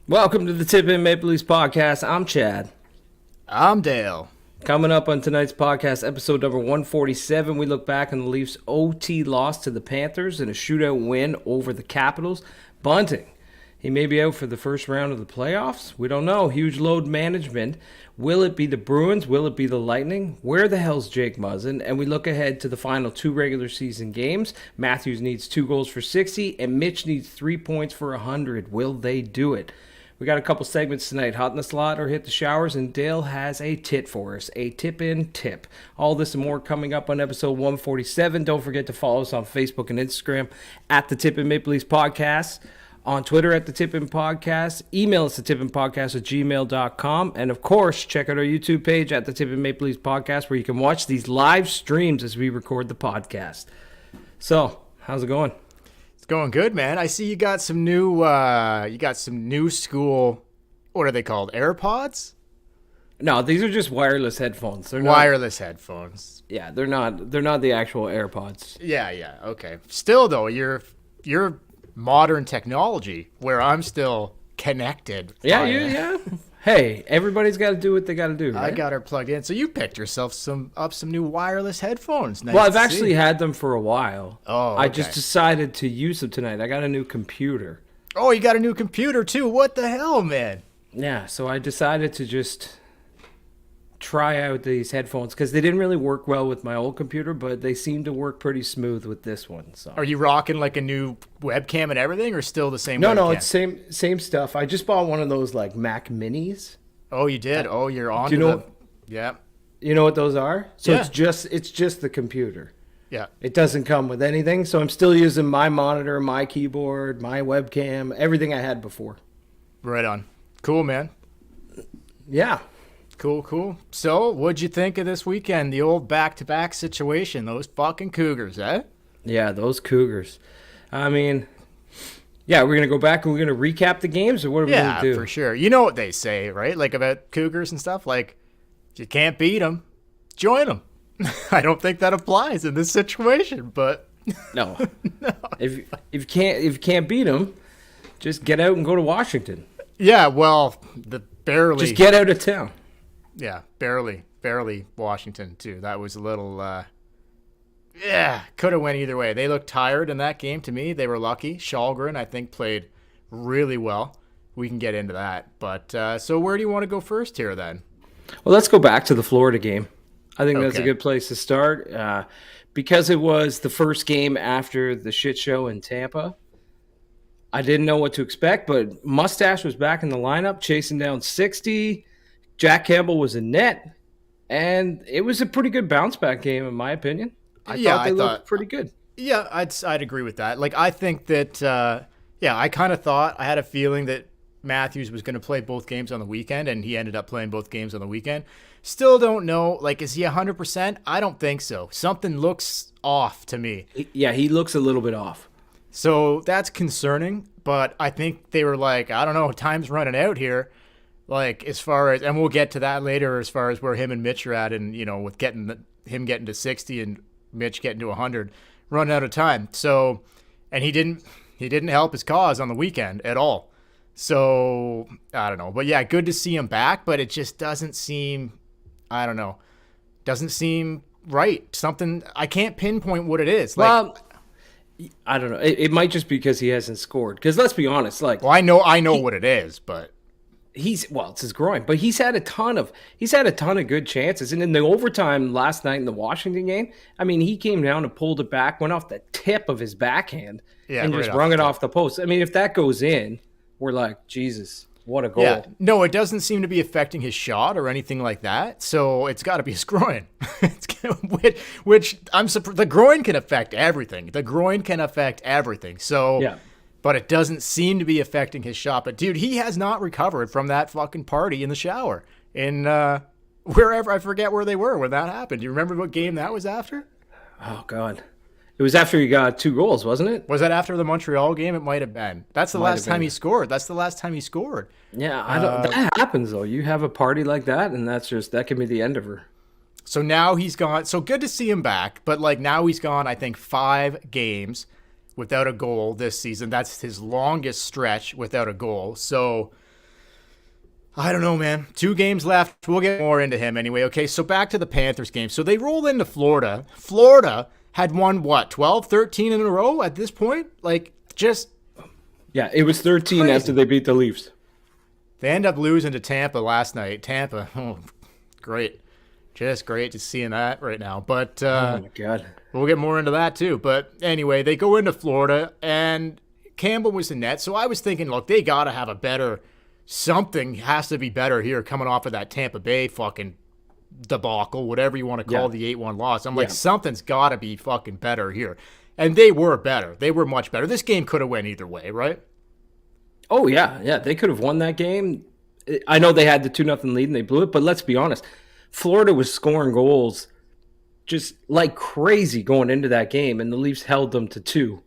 Welcome to the Tip In Maple Leafs podcast. I'm Chad. I'm Dale. Coming up on tonight's podcast, episode number 147, we look back on the Leafs' OT loss to the Panthers and a shootout win over the Capitals. Bunting, he may be out for the first round of the playoffs. We don't know. Huge load management. Will it be the Bruins? Will it be the Lightning? Where the hell's Jake Muezzin? And we look ahead to the final two regular season games. Matthews needs 2 goals for 60, and Mitch needs 3 points for 100. Will they do it? We got a couple segments tonight, Hot in the Slot or Hit the Showers, and Dale has a tit for us, a tip-in tip. All this and more coming up on episode 147. Don't forget to follow us on Facebook and Instagram at the Tip In Maple Leafs Podcast, on Twitter at the Tip In Podcast, email us at tipinpodcast@gmail.com, and of course, check out our YouTube page at the Tip In Maple Leafs Podcast, where you can watch these live streams as we record the podcast. So, how's it going? Going good, man. I see you got some new school, what are they called? AirPods? No, these are just wireless headphones. They're wireless headphones. Yeah, they're not the actual AirPods. Yeah, okay. Still though, you're modern technology where I'm still connected. Yeah. Hey, everybody's got to do what they got to do, right? I got her plugged in. So you picked yourself some new wireless headphones. Nice. Well, I've actually had them for a while. Oh, okay. I just decided to use them tonight. I got a new computer. Oh, you got a new computer too? What the hell, man? Yeah, so I decided to just try out these headphones because they didn't really work well with my old computer, but they seem to work pretty smooth with this one. So, are you rocking like a new webcam and everything, or still the same? No, it's same stuff. I just bought one of those like Mac Minis. Oh, you did? Oh, you're on. Do you know? Yeah. You know what those are? So yeah. It's just the computer. Yeah. It doesn't come with anything, so I'm still using my monitor, my keyboard, my webcam, everything I had before. Right on. Cool, man. Yeah. Cool. So, what'd you think of this weekend? The old back-to-back situation. Those fucking Cougars, eh? Yeah, those Cougars. I mean, yeah, we're going to go back and we're going to recap the games, or what are we going to do? Yeah, for sure. You know what they say, right? Like about Cougars and stuff? Like, if you can't beat them, join them. I don't think that applies in this situation, but... No. No. If you can't beat them, just get out and go to Washington. Yeah, well, barely... Just get out of town. Yeah, barely Washington, too. That was a little, could have went either way. They looked tired in that game to me. They were lucky. Shalgren, I think, played really well. We can get into that. But, so where do you want to go first here, then? Well, let's go back to the Florida game. I think that's a good place to start. Because it was the first game after the shit show in Tampa, I didn't know what to expect, but Mustache was back in the lineup, chasing down 60. Jack Campbell was in net, and it was a pretty good bounce-back game, in my opinion. I thought they looked pretty good. Yeah, I'd agree with that. Like, I think that, I kind of thought, I had a feeling that Matthews was going to play both games on the weekend, and he ended up playing both games on the weekend. Still don't know. Like, is he 100%? I don't think so. Something looks off to me. Yeah, he looks a little bit off. So that's concerning, but I think they were like, I don't know, time's running out here. Like, as far as, and we'll get to that later, as far as where him and Mitch are at, and, you know, with him getting to 60 and Mitch getting to 100, running out of time. So, and he didn't help his cause on the weekend at all. So, I don't know. But yeah, good to see him back, but it just doesn't seem, I don't know, doesn't seem right. Something, I can't pinpoint what it is. Like, well, I don't know. It might just be because he hasn't scored. Because let's be honest, like, well, I know what it is, but it's his groin, but he's had a ton of good chances. And in the overtime last night in the Washington game, I mean, he came down and pulled it back, went off the tip of his backhand, and just rung it off the post. I mean, if that goes in, we're like, Jesus, what a goal. Yeah. No, it doesn't seem to be affecting his shot or anything like that. So it's got to be his groin, which I'm surprised. The groin can affect everything. So, yeah. But it doesn't seem to be affecting his shot. But, dude, he has not recovered from that fucking party in the shower in wherever. I forget where they were when that happened. Do you remember what game that was after? Oh, God. It was after he got 2 goals, wasn't it? Was that after the Montreal game? It might have been. That's the last time he scored. Yeah, that happens, though. You have a party like that, and that can be the end of her. So now he's gone. So good to see him back. But, like, now he's gone, I think, 5 games without a goal this season. That's his longest stretch without a goal. So I don't know, man. 2 games left. We'll get more into him anyway. Okay, so back to the Panthers game. So they roll into Florida. Florida had won, 12, 13 in a row at this point? Like, just... Yeah, it was 13 crazy. after they beat the Leafs. They end up losing to Tampa last night. Tampa, great. Just great to see that right now. But Oh, my God. we'll get more into that too. But anyway, they go into Florida, and Campbell was in net. So I was thinking, look, they got to have a better... Something has to be better here coming off of that Tampa Bay fucking debacle, whatever you want to call the 8-1 loss. I'm like, something's got to be fucking better here. And they were better. They were much better. This game could have went either way, right? Oh, yeah. Yeah, they could have won that game. I know they had the 2-0 lead and they blew it, but let's be honest. Florida was scoring goals just like crazy going into that game, and the Leafs held them to 2,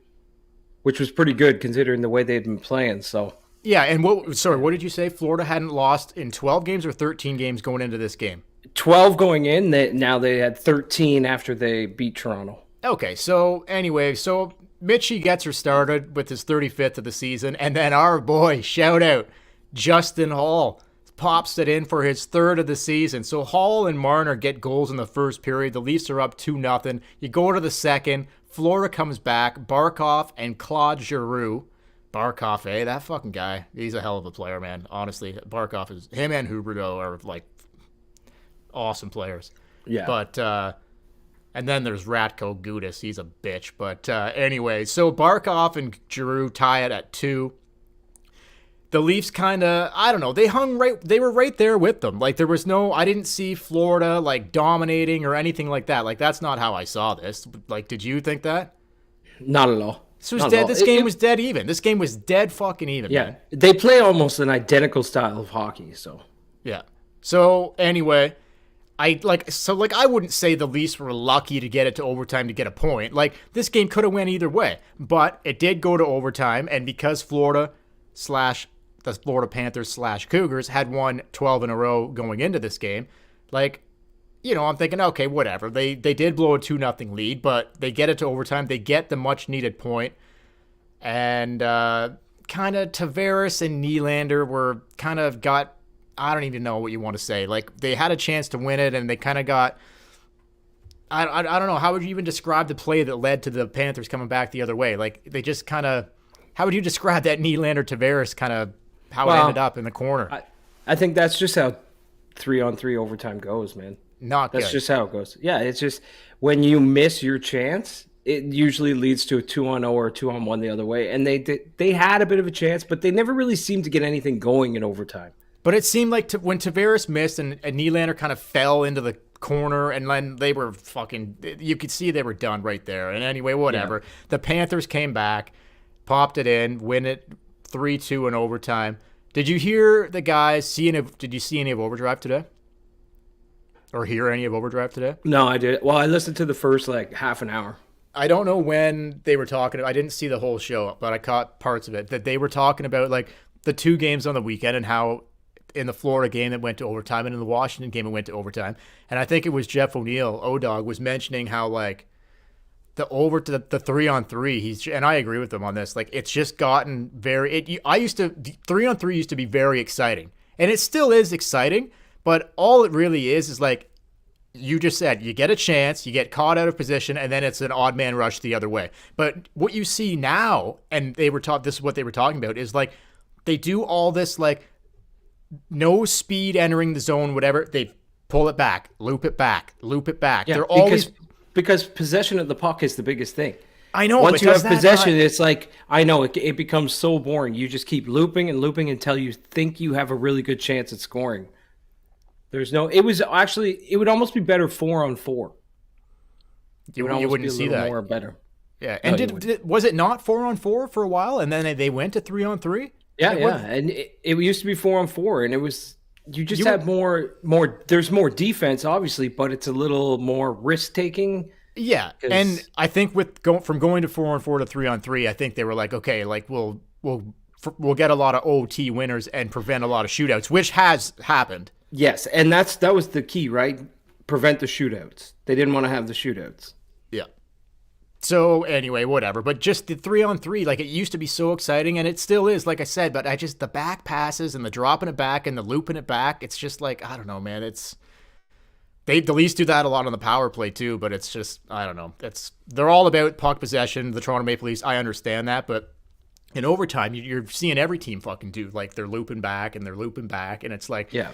which was pretty good considering the way they'd been playing, so... Yeah, and what did you say? Florida hadn't lost in 12 games or 13 games going into this game? 12 going in. Now they had 13 after they beat Toronto. Okay, so anyway, so Mitchie gets her started with his 35th of the season, and then our boy, shout out, Justin Hall, pops it in for his 3rd of the season. So Hall and Marner get goals in the first period. The Leafs are up 2-0. You go to the second. Florida comes back. Barkov and Claude Giroux. Barkov, that fucking guy. He's a hell of a player, man. Honestly, Barkov is... Him and Huberdeau are, like, awesome players. Yeah. But, and then there's Ratko Gudas. He's a bitch. But, anyway, so Barkov and Giroux tie it at 2. The Leafs kind of... I don't know. They were right there with them. Like, there was no... I didn't see Florida, like, dominating or anything like that. Like, that's not how I saw this. Like, did you think that? Not at all. This was dead. This game was dead even. This game was dead fucking even. Yeah, man. they play almost an identical style of hockey. So yeah. So anyway, I wouldn't say the Leafs were lucky to get it to overtime to get a point. Like, this game could have went either way, but it did go to overtime, and because Florida / the Florida Panthers / Cougars had won 12 in a row going into this game, like, you know, I'm thinking, okay, whatever. They did blow a 2-0 lead, but they get it to overtime. They get the much-needed point. And kind of Tavares and Nylander were kind of got, I don't even know what you want to say. Like, they had a chance to win it, and they kind of got, I don't know. How would you even describe the play that led to the Panthers coming back the other way? Like, they just kind of, how would you describe that Nylander-Tavares kind of, how it ended up in the corner? I think that's just how 3-on-3 overtime goes, man. Not good. That's just how it goes. Yeah, it's just when you miss your chance, it usually leads to a 2-on-0 or a 2-on-1 the other way. And they had a bit of a chance, but they never really seemed to get anything going in overtime. But it seemed like when Tavares missed and Nylander kind of fell into the corner, and then they were fucking, you could see they were done right there. And anyway, whatever. Yeah. The Panthers came back, popped it in, win it 3-2 in overtime. Did you hear the guys did you see any of Overdrive today? Or hear any of Overdrive today? No, I did. Well, I listened to the first, half an hour. I don't know when they were talking. I didn't see the whole show, but I caught parts of it. That they were talking about, the 2 games on the weekend and how in the Florida game it went to overtime and in the Washington game it went to overtime. And I think it was Jeff O'Neill, O-Dog, was mentioning how, the 3-on-3, and I agree with him on this, it's just gotten very... 3-on-3 used to be very exciting. And it still is exciting. But all it really is you just said, you get a chance, you get caught out of position, and then it's an odd man rush the other way. But what you see now, and this is what they were talking about, is they do all this no speed entering the zone, whatever. They pull it back, loop it back. Yeah, They're always because possession of the puck is the biggest thing. I know. Once you have possession, it's I know it becomes so boring. You just keep looping and looping until you think you have a really good chance at scoring. It would almost be better 4-on-4. You wouldn't see that. More better. Yeah. And was it not 4-on-4 for a while? And then they went to 3-on-3? Yeah. And it used to be 4-on-4, and it was, you have more, there's more defense, obviously, but it's a little more risk taking. Yeah. And I think from going to 4-on-4 to 3-on-3, I think they were okay, we'll get a lot of OT winners and prevent a lot of shootouts, which has happened. Yes, and that was the key, right? Prevent the shootouts. They didn't want to have the shootouts. Yeah. So anyway, whatever. But just the 3-on-3, like it used to be so exciting, and it still is, like I said. But the back passes and the dropping it back and the looping it back. It's just like, I don't know, man. The Leafs do that a lot on the power play too. But it's just, I don't know. They're all about puck possession. The Toronto Maple Leafs, I understand that, but in overtime, you're seeing every team fucking do, like, they're looping back and they're looping back, and it's like, Yeah.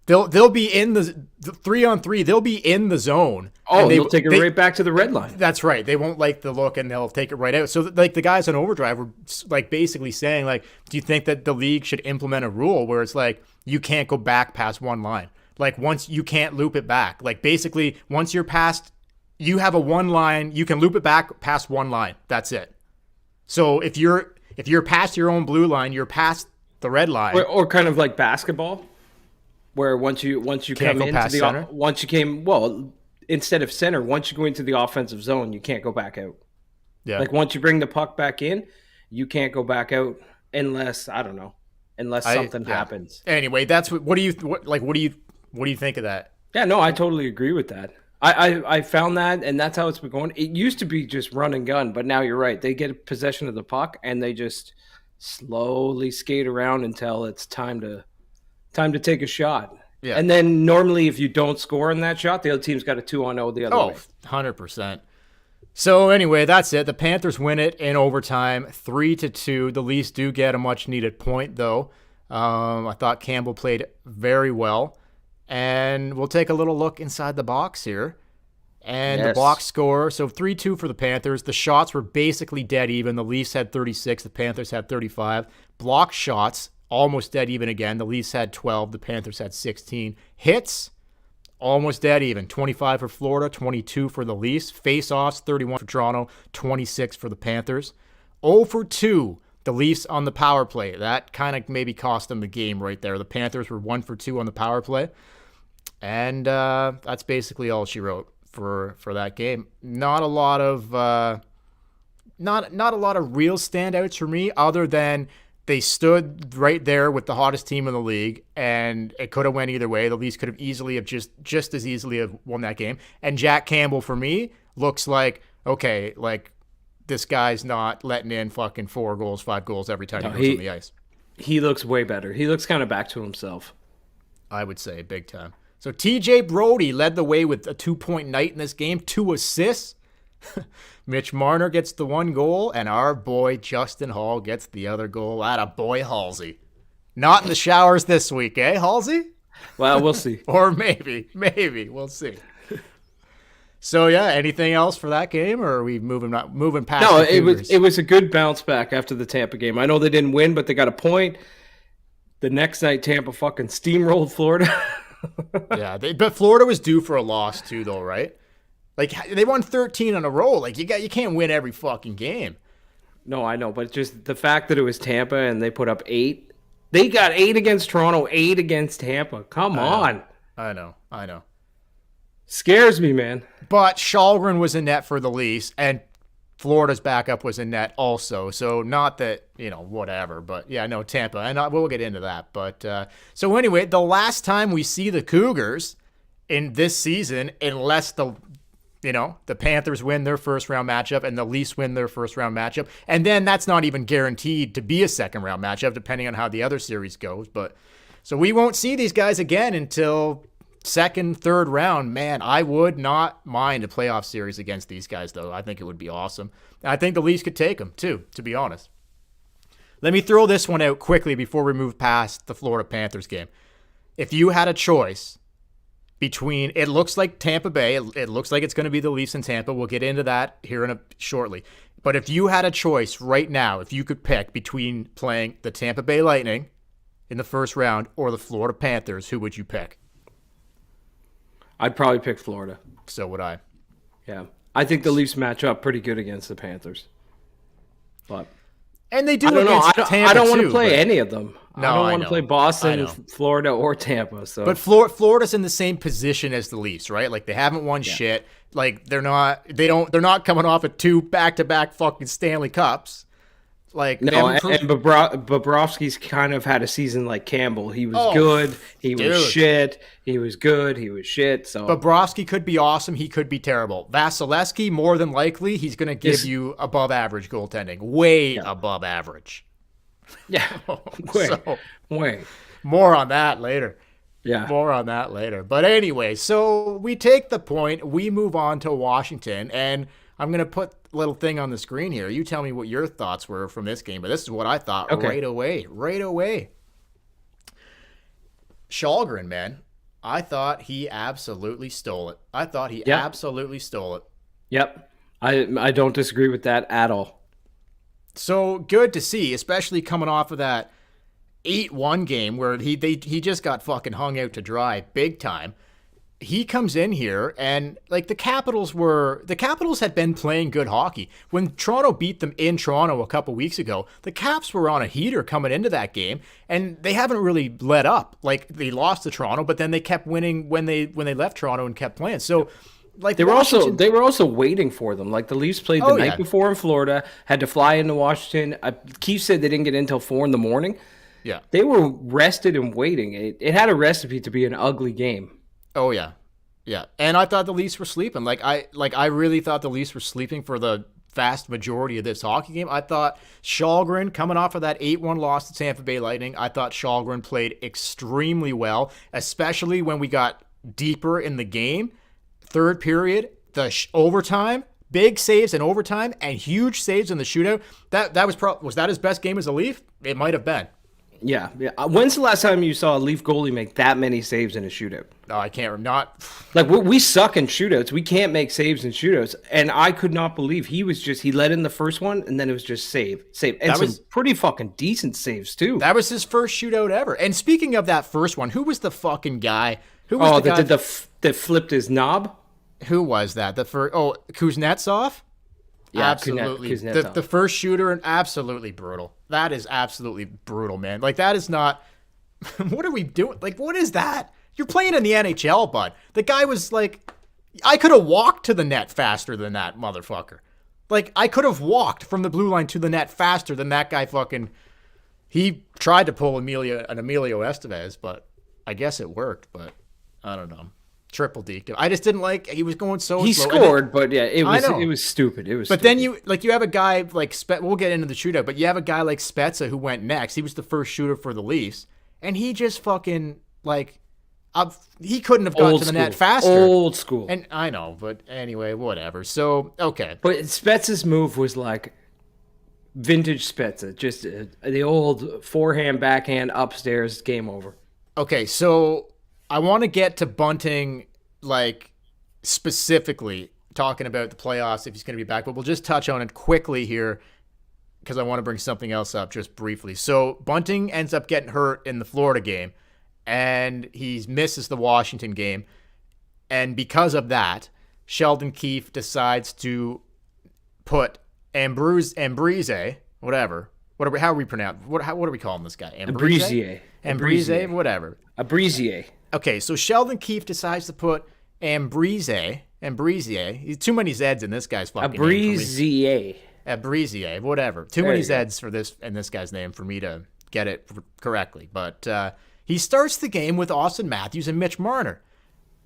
They'll be in the 3-on-3. They'll be in the zone. Oh, and they'll take it right back to the red line. That's right. They won't like the look, and they'll take it right out. So, like, the guys on Overdrive were, like, basically saying, like, do you think that the league should implement a rule where it's like you can't go back past one line? Like, once you can't loop it back. Like, basically, once you're past, you have a one line, you can loop it back past one line. That's it. So if you're past your own blue line, you're past the red line. Or kind of like basketball. Where once you come into the instead of center, once you go into the offensive zone, you can't go back out. Yeah. Like once you bring the puck back in, you can't go back out unless something happens. Anyway, that's what do you think of that? Yeah, no, I totally agree with that. I found that, and that's how it's been going. It used to be just run and gun, but now you're right. They get possession of the puck and they just slowly skate around until it's time to take a shot. Yeah. And then normally if you don't score in that shot, the other team's got a 2-on-0 the other way. 100%. So anyway, that's it. The Panthers win it in overtime, 3-2. The Leafs do get a much-needed point, though. I thought Campbell played very well. And we'll take a little look inside the box here. And the box score, so 3-2 for the Panthers. The shots were basically dead even. The Leafs had 36. The Panthers had 35. Block shots, almost dead even again. The Leafs had 12. The Panthers had 16. Hits, almost dead even. 25 for Florida, 22 for the Leafs. Face-offs, 31 for Toronto, 26 for the Panthers. 0 for 2, the Leafs on the power play. That kind of maybe cost them the game right there. The Panthers were 1 for 2 on the power play. And that's basically all she wrote for that game. Not a lot of not a lot of real standouts for me, other than they stood right there with the hottest team in the league, and it could have went either way. The Leafs could have easily just as easily have won that game. And Jack Campbell, for me, looks like, okay, like this guy's not letting in fucking 4 goals, 5 goals every time he goes on the ice. He looks way better. He looks kind of back to himself. I would say big time. So TJ Brody led the way with a 2-point night in this game, 2 assists. Mitch Marner gets the 1 goal, and our boy Justin Hall gets the other goal. Atta boy Halsey. Not in the showers this week, eh, Halsey? Well, we'll see. Or maybe, we'll see. So yeah, anything else for that game, or are we moving past? No, the Cougars? it was a good bounce back after the Tampa game. I know they didn't win, but they got a point. The next night, Tampa fucking steamrolled Florida. Yeah, but Florida was due for a loss too, though, right? Like, they won 13 in a row. Like, you can't win every fucking game. No, I know, but just the fact that it was Tampa and they put up 8. They got 8 against Toronto, 8 against Tampa. Come on. I know. Scares me, man. But Shalgren was in net for the Leafs, and Florida's backup was in net also. So not that, whatever. But, yeah, no, Tampa. And we'll get into that. But so anyway, the last time we see the Cougars in this season, unless the Panthers win their first-round matchup and the Leafs win their first-round matchup. And then that's not even guaranteed to be a second-round matchup, depending on how the other series goes. But so we won't see these guys again until second, third round. Man, I would not mind a playoff series against these guys, though. I think it would be awesome. I think the Leafs could take them, too, to be honest. Let me throw this one out quickly before we move past the Florida Panthers game. If you had a choice between, it looks like Tampa Bay, it looks like it's going to be the Leafs and Tampa. We'll get into that here shortly. But if you had a choice right now, if you could pick between playing the Tampa Bay Lightning in the first round or the Florida Panthers, who would you pick? I'd probably pick Florida. So would I. Yeah. I think the Leafs match up pretty good against the Panthers. But and they do. I don't want to play any of them. No, I don't want to play Boston, Florida, or Tampa. So, but Florida's in the same position as the Leafs, right? Like, they haven't won shit. Like, they're not coming off of 2 back-to-back fucking Stanley Cups. Like No, and Bobrovsky's kind of had a season like Campbell. He was good. He was shit. He was good. He was shit. So Bobrovsky could be awesome. He could be terrible. Vasilevsky, more than likely, he's going to give you above average goaltending. Way above average. Yeah. Way. More on that later. Yeah. More on that later. But anyway, so we take the point. We move on to Washington. And I'm going to put a little thing on the screen here. You tell me what your thoughts were from this game. But this is what I thought right away. Right away. Shalgren, man. I thought he absolutely stole it. Absolutely stole it. Yep. I don't disagree with that at all. So good to see, especially coming off of that 8-1 game where he just got fucking hung out to dry big time. He comes in here and like the Capitals had been playing good hockey. When Toronto beat them in Toronto a couple weeks ago, the Caps were on a heater coming into that game and they haven't really let up. Like they lost to Toronto, but then they kept winning when they left Toronto and kept playing. So like they were also waiting for them. Like the Leafs played the night before in Florida, had to fly into Washington. Keefe said they didn't get in until 4 a.m. Yeah. They were rested and waiting. It had a recipe to be an ugly game. Oh yeah. Yeah. And I thought the Leafs were sleeping. I really thought the Leafs were sleeping for the vast majority of this hockey game. I thought Shalgren, coming off of that 8-1 loss to Tampa Bay Lightning, I thought Shalgren played extremely well, especially when we got deeper in the game. Third period, the overtime, big saves in overtime, and huge saves in the shootout. Was that his best game as a Leaf? It might have been. Yeah. When's the last time you saw a Leaf goalie make that many saves in a shootout? No, I can't remember. Not like we suck in shootouts. We can't make saves in shootouts, and I could not believe he let in the first one, and then it was just save, and some pretty fucking decent saves too. That was his first shootout ever. And speaking of that first one, who was the fucking guy? That flipped his knob? Who was that? Kuznetsov? Yeah, absolutely. Kuznetsov. The first shooter, and absolutely brutal. That is absolutely brutal, man. Like, that is not... What are we doing? Like, what is that? You're playing in the NHL, bud. The guy was like... I could have walked to the net faster than that motherfucker. Like, I could have walked from the blue line to the net faster than that guy fucking... He tried to pull an Emilio Estevez, but I guess it worked, but I don't know. Triple deked him. I just didn't like. He was going so. He slow. scored, but yeah, it was stupid. Then you have a guy like we'll get into the shootout, but you have a guy like Spezza who went next. He was the first shooter for the Leafs, and he just fucking like, he couldn't have got to the net faster. Old school. And I know, but anyway, whatever. So okay, but Spezza's move was like vintage Spezza, just the old forehand, backhand, upstairs, game over. Okay, so. I want to get to Bunting, like, specifically talking about the playoffs if he's going to be back, but we'll just touch on it quickly here because I want to bring something else up just briefly. So Bunting ends up getting hurt in the Florida game, and he misses the Washington game, and because of that, Sheldon Keefe decides to put Ambrise, whatever. How are we pronounce? What are we calling this guy? Ambrise, whatever. Abrizier. Okay, so Sheldon Keefe decides to put Ambrise, too many Z's in this guy's fucking name. Abrizier, whatever. Too many Z's for this in this guy's name for me to get it correctly. But he starts the game with Austin Matthews and Mitch Marner.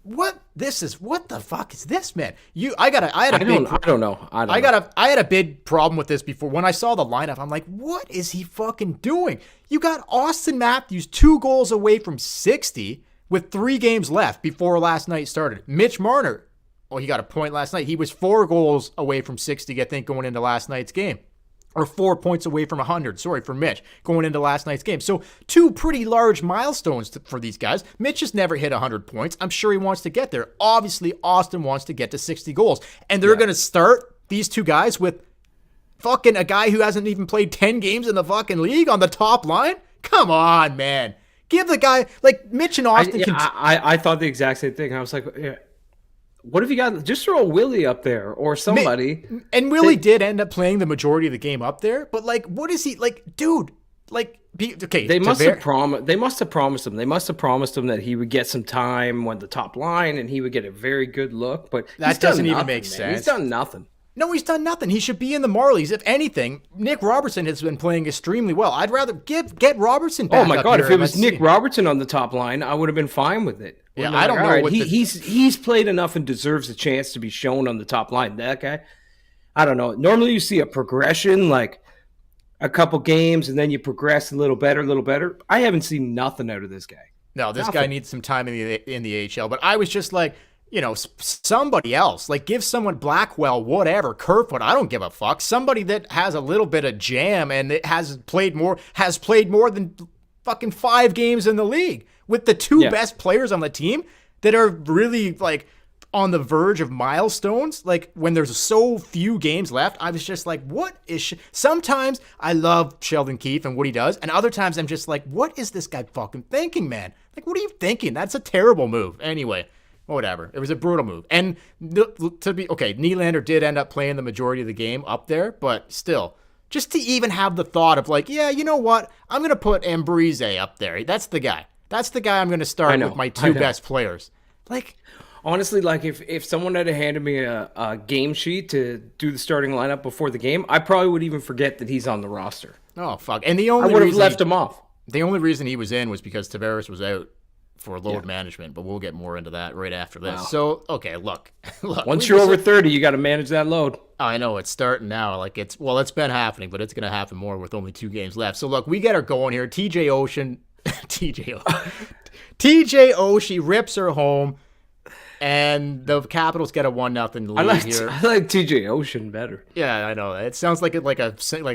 What the fuck is this, man? I don't know. I had a big problem with this before. When I saw the lineup, I'm like, what is he fucking doing? You got Austin Matthews 2 goals away from 60 with 3 games left before last night started. Mitch Marner, he got a point last night. He was 4 goals away from 60, I think, going into last night's game. Or 4 points away from 100, for Mitch, going into last night's game. So 2 pretty large milestones for these guys. Mitch has never hit 100 points. I'm sure he wants to get there. Obviously, Austin wants to get to 60 goals. And they're going to start these 2 guys with fucking a guy who hasn't even played 10 games in the fucking league on the top line? Come on, man. Give the guy, like, Mitch and Austin I thought the exact same thing. I was like, yeah. What if you got just throw Willie up there or somebody? And Willie did end up playing the majority of the game up there, but like, what is he like, dude? Like, okay, they must have promised. They must have promised him. They must have promised him that he would get some time on the top line and he would get a very good look. But that doesn't even make sense. He's done nothing. No, he's done nothing. He should be in the Marlies. If anything, Nick Robertson has been playing extremely well. I'd rather get Robertson back. Oh my up God! here If it and was let's Nick see. Robertson on the top line, I would have been fine with it. Yeah, Would've I been don't like, know all what right, he's played enough and deserves a chance to be shown on the top line. That guy, I don't know. Normally, you see a progression, like a couple games, and then you progress a little better, a little better. I haven't seen nothing out of this guy. No, this Nothing. guy needs some time in the AHL. But I was just like, somebody else. Like, give someone Blackwell, whatever, Kerfoot. I don't give a fuck. Somebody that has a little bit of jam and it has played more than fucking 5 games in the league with the two best players on the team that are really like on the verge of milestones. Like, when there's so few games left, I was just like, what is sometimes I love Sheldon Keefe and what he does, and other times I'm just like, what is this guy fucking thinking, man? Like, what are you thinking? That's a terrible move. Anyway, whatever. It was a brutal move. And Nylander did end up playing the majority of the game up there, but still, just to even have the thought of like, yeah, you know what? I'm going to put Ambrise up there. That's the guy. That's the guy I'm going to start with my 2 best players. Like, honestly, like if someone had handed me a game sheet to do the starting lineup before the game, I probably would even forget that he's on the roster. oh, fuck. And I would have left him off. The only reason he was in was because Tavares was out for load management, but we'll get more into that right after this. Wow. So, okay, look. Once you're over 30, you got to manage that load. I know, it's starting now. Like, it's been happening, but it's going to happen more with only 2 games left. So, look, we get her going here. TJ Oshie rips her home, and the Capitals get a 1-0 lead here. I like TJ Ocean better. Yeah, I know. It sounds like a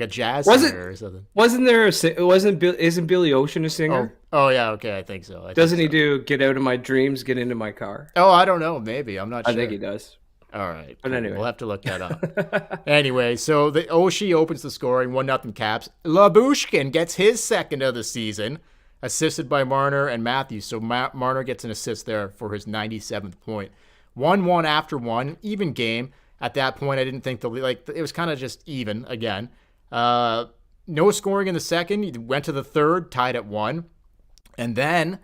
jazz singer or something. Isn't Billy Ocean a singer? Oh yeah, okay, I think so. Doesn't he do "Get Out of My Dreams, Get Into My Car"? Oh, I don't know. Maybe I'm not sure. I think he does. All right, but anyway, we'll have to look that up. Anyway, so the Oshie opens the scoring, 1-0 Caps. Labushkin gets his second of the season, assisted by Marner and Matthews. So Marner gets an assist there for his 97th point. 1-1 after one, even game. At that point, I didn't think it was kind of just even again. No scoring in the second. He went to the third, tied at 1. And then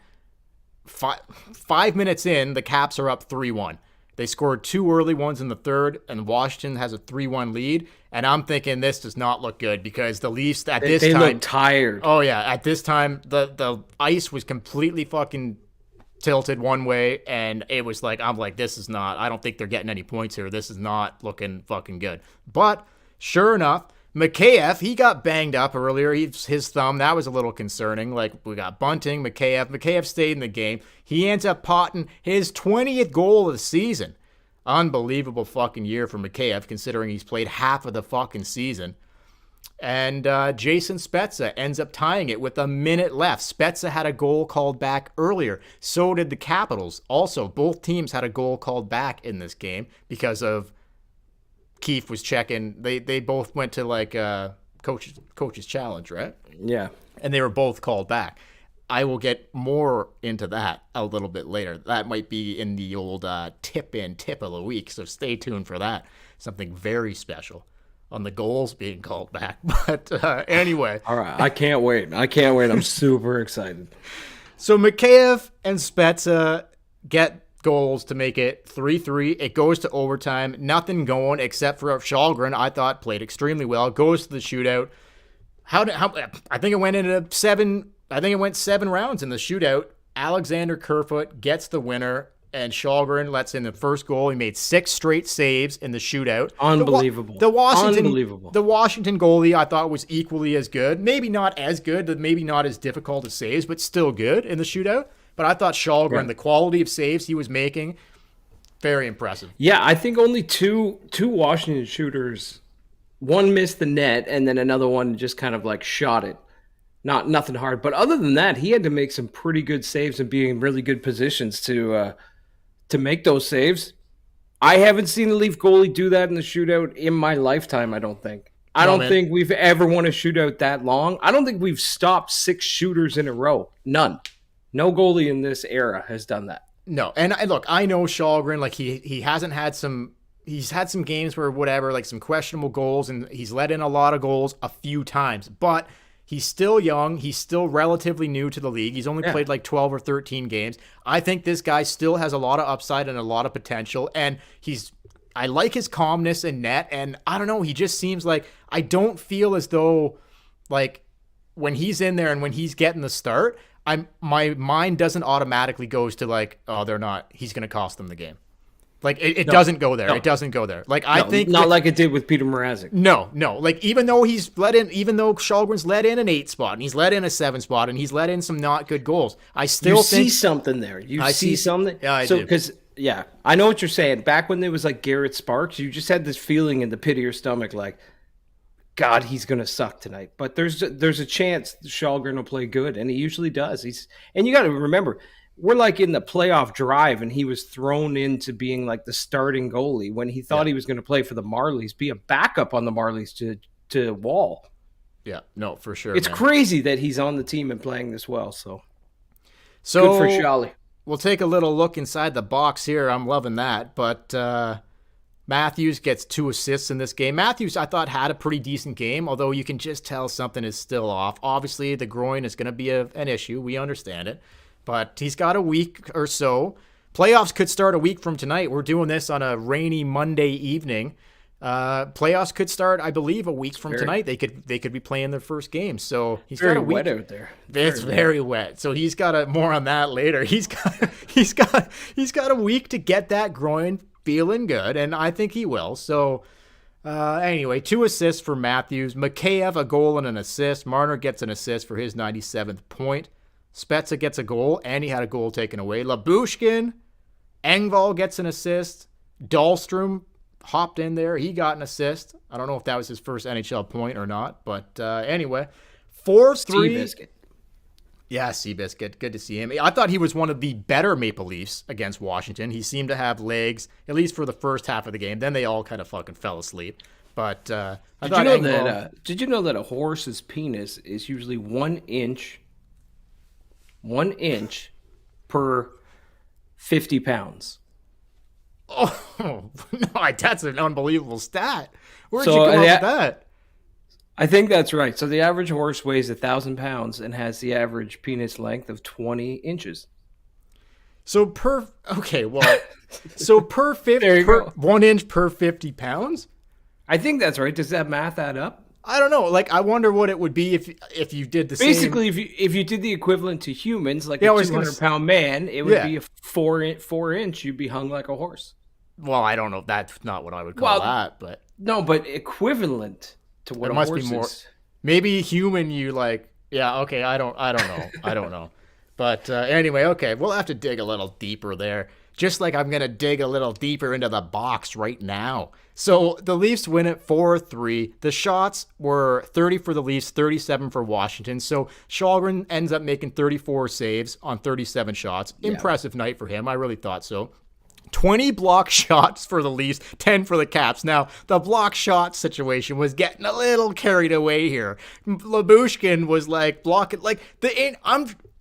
5 minutes in, the Caps are up 3-1. They scored 2 early ones in the third, and Washington has a 3-1 lead. And I'm thinking this does not look good because the Leafs at this time... They look tired. Oh, yeah. At this time, the ice was completely fucking tilted one way, and it was like, I'm like, this is not... I don't think they're getting any points here. This is not looking fucking good. But sure enough, Mikheyev, he got banged up earlier. His thumb, that was a little concerning. Like, we got Bunting, Mikheyev. Mikheyev stayed in the game. He ends up potting his 20th goal of the season. Unbelievable fucking year for Mikheyev, considering he's played half of the fucking season. And Jason Spezza ends up tying it with a minute left. Spezza had a goal called back earlier. So did the Capitals. Also, both teams had a goal called back in this game because of Keefe was checking. They both went to like coach's challenge, right? Yeah. And they were both called back. I will get more into that a little bit later. That might be in the old tip of the week, so stay tuned for that. Something very special on the goals being called back. But anyway. All right. I can't wait. I'm super excited. So Mikheyev and Spezza get goals to make it 3-3. It goes to overtime. Nothing going except for Shalgren, I thought played extremely well. Goes to the shootout. I think it went into 7. I think it went 7 rounds in the shootout. Alexander Kerfoot gets the winner, and Shalgren lets in the first goal. He made 6 straight saves in the shootout. Unbelievable. The Washington goalie I thought was equally as good. Maybe not as good, maybe not as difficult as saves, but still good in the shootout. But I thought Shalgren, the quality of saves he was making, very impressive. Yeah, I think only two Washington shooters, one missed the net, and then another one just kind of like shot it. Nothing hard. But other than that, he had to make some pretty good saves and be in really good positions to make those saves. I haven't seen a Leaf goalie do that in the shootout in my lifetime, I don't think. I don't think we've ever won a shootout that long. I don't think we've stopped 6 shooters in a row. None. No goalie in this era has done that. No, and look, I know Shalgren, like he hasn't had some. He's had some games where whatever, like some questionable goals, and he's let in a lot of goals a few times. But he's still young. He's still relatively new to the league. He's only played like 12 or 13 games. I think this guy still has a lot of upside and a lot of potential, and he's I like his calmness in net, and I don't know, he just seems like I don't feel as though like when he's in there and when he's getting the start, my mind doesn't automatically goes to like, oh, he's going to cost them the game. Like it doesn't go there. No. It doesn't go there. Like I think not like it did with Peter Mrazek. No. Like even though Shalgren's let in an 8 spot and he's let in a 7 spot and he's let in some not good goals, I still think see something there. I see something. Yeah, I do. Because I know what you're saying. Back when there was like Garrett Sparks, you just had this feeling in the pit of your stomach, like, God, he's gonna suck tonight. But there's a chance Shalgren will play good, and he usually does. And you got to remember, we're like in the playoff drive, and he was thrown into being like the starting goalie when he thought he was going to play for the Marlies, be a backup on the Marlies to Wall. Yeah, no, for sure. It's crazy that he's on the team and playing this well. So good for Shally. We'll take a little look inside the box here. I'm loving that. But Matthews gets 2 assists in this game. Matthews, I thought, had a pretty decent game, although you can just tell something is still off. Obviously, the groin is going to be an issue. We understand it. But he's got a week or so. Playoffs could start a week from tonight. We're doing this on a rainy Monday evening. Playoffs could start, I believe, a week from tonight. They could be playing their first game. So he's got a week. Wet out there. It's very wet. So he's got more on that later. He's got a week to get that groin feeling good, and I think he will. So anyway, 2 assists for Matthews. Mikheyev, a goal and an assist. Marner gets an assist for his 97th point. Spezza gets a goal, and he had a goal taken away. Labushkin, Engvall gets an assist. Dahlstrom hopped in there. He got an assist. I don't know if that was his first NHL point or not, but anyway. 4-3. Seabiscuit. Yeah, Seabiscuit. Good to see him. I thought he was one of the better Maple Leafs against Washington. He seemed to have legs, at least for the first half of the game. Then they all kind of fucking fell asleep. But did you know that a horse's penis is usually 1 inch per 50 pounds? Oh, no, that's an unbelievable stat. Where'd you come up with that? I think that's right. So the average horse weighs 1,000 pounds and has the average penis length of 20 inches. So per 50, 1 inch per 50 pounds? I think that's right. Does that math add up? I don't know. Like, I wonder what it would be if you did the Basically, same. if you did the equivalent to humans, like a 200-pound man, it would be a 4 inch. You'd be hung like a horse. Well, I don't know. That's not what I would call that, but no, but equivalent to what it a must horse be more. is. Maybe human. You like? Yeah. Okay. I don't know. I don't know. But anyway, okay. We'll have to dig a little deeper there. Just like I'm gonna dig a little deeper into the box right now. So the Leafs win it 4-3. The shots were 30 for the Leafs, 37 for Washington. So Shalgren ends up making 34 saves on 37 shots. Impressive night for him. I really thought so. 20 block shots for the Leafs, 10 for the Caps. Now, the block shot situation was getting a little carried away here. Labushkin was like blocking, like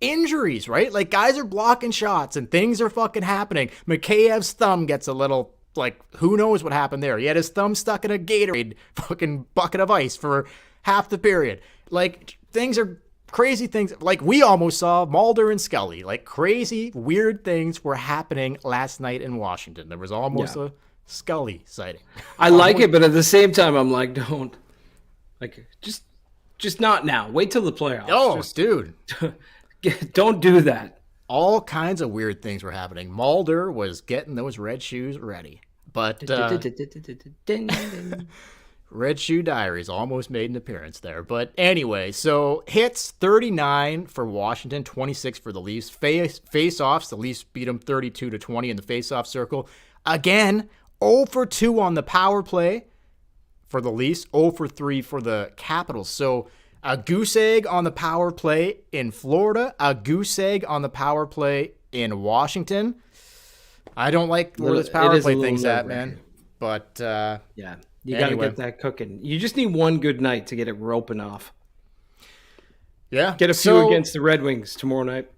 injuries, right? Like guys are blocking shots and things are fucking happening. Mikheyev's thumb gets a little, like, who knows what happened there. He had his thumb stuck in a Gatorade fucking bucket of ice for half the period. Like, things are crazy things. Like, we almost saw Mulder and Scully. Like, crazy, weird things were happening last night in Washington. There was almost a Scully sighting. I like it, but at the same time, I'm like, don't. Like, just not now. Wait till the playoffs. Oh, dude. Don't do that. All kinds of weird things were happening. Mulder was getting those red shoes ready. But Red Shoe Diaries almost made an appearance there. But anyway, so hits 39 for Washington, 26 for the Leafs. Face-offs, the Leafs beat them 32-20 in the face-off circle. Again, 0 for 2 on the power play for the Leafs, 0 for 3 for the Capitals. So a goose egg on the power play in Florida, a goose egg on the power play in Washington. I don't like where this power play thing's at, man. But yeah. You got to get that cooking. You just need one good night to get it roping off. Yeah. Get a few against the Red Wings tomorrow night.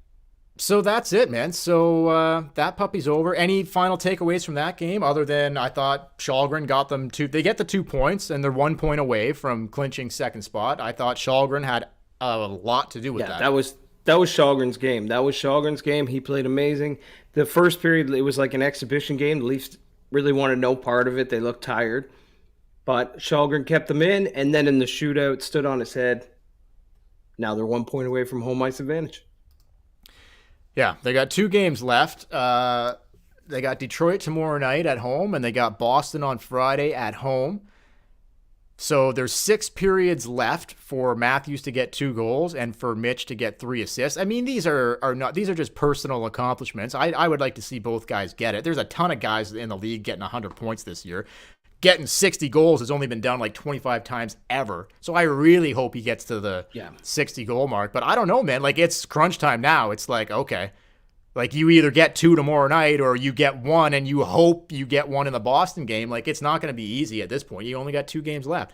So that's it, man. So that puppy's over. Any final takeaways from that game other than I thought Shalgren got them they get the 2 points and they're 1 point away from clinching second spot. I thought Shalgren had a lot to do with that. That was Shalgren's game. He played amazing. The first period, it was like an exhibition game. The Leafs really wanted no part of it. They looked tired. But Källgren kept them in, and then in the shootout, stood on his head. Now they're 1 point away from home ice advantage. Yeah, they got 2 games left. They got Detroit tomorrow night at home, and they got Boston on Friday at home. So there's 6 periods left for Matthews to get 2 goals and for Mitch to get 3 assists. I mean, these are just personal accomplishments. I would like to see both guys get it. There's a ton of guys in the league getting 100 points this year. Getting 60 goals has only been done like 25 times ever. So I really hope he gets to the 60 goal mark. But I don't know, man. Like, it's crunch time now. It's like, okay, like you either get 2 tomorrow night or you get 1 and you hope you get 1 in the Boston game. Like, it's not going to be easy at this point. You only got 2 games left.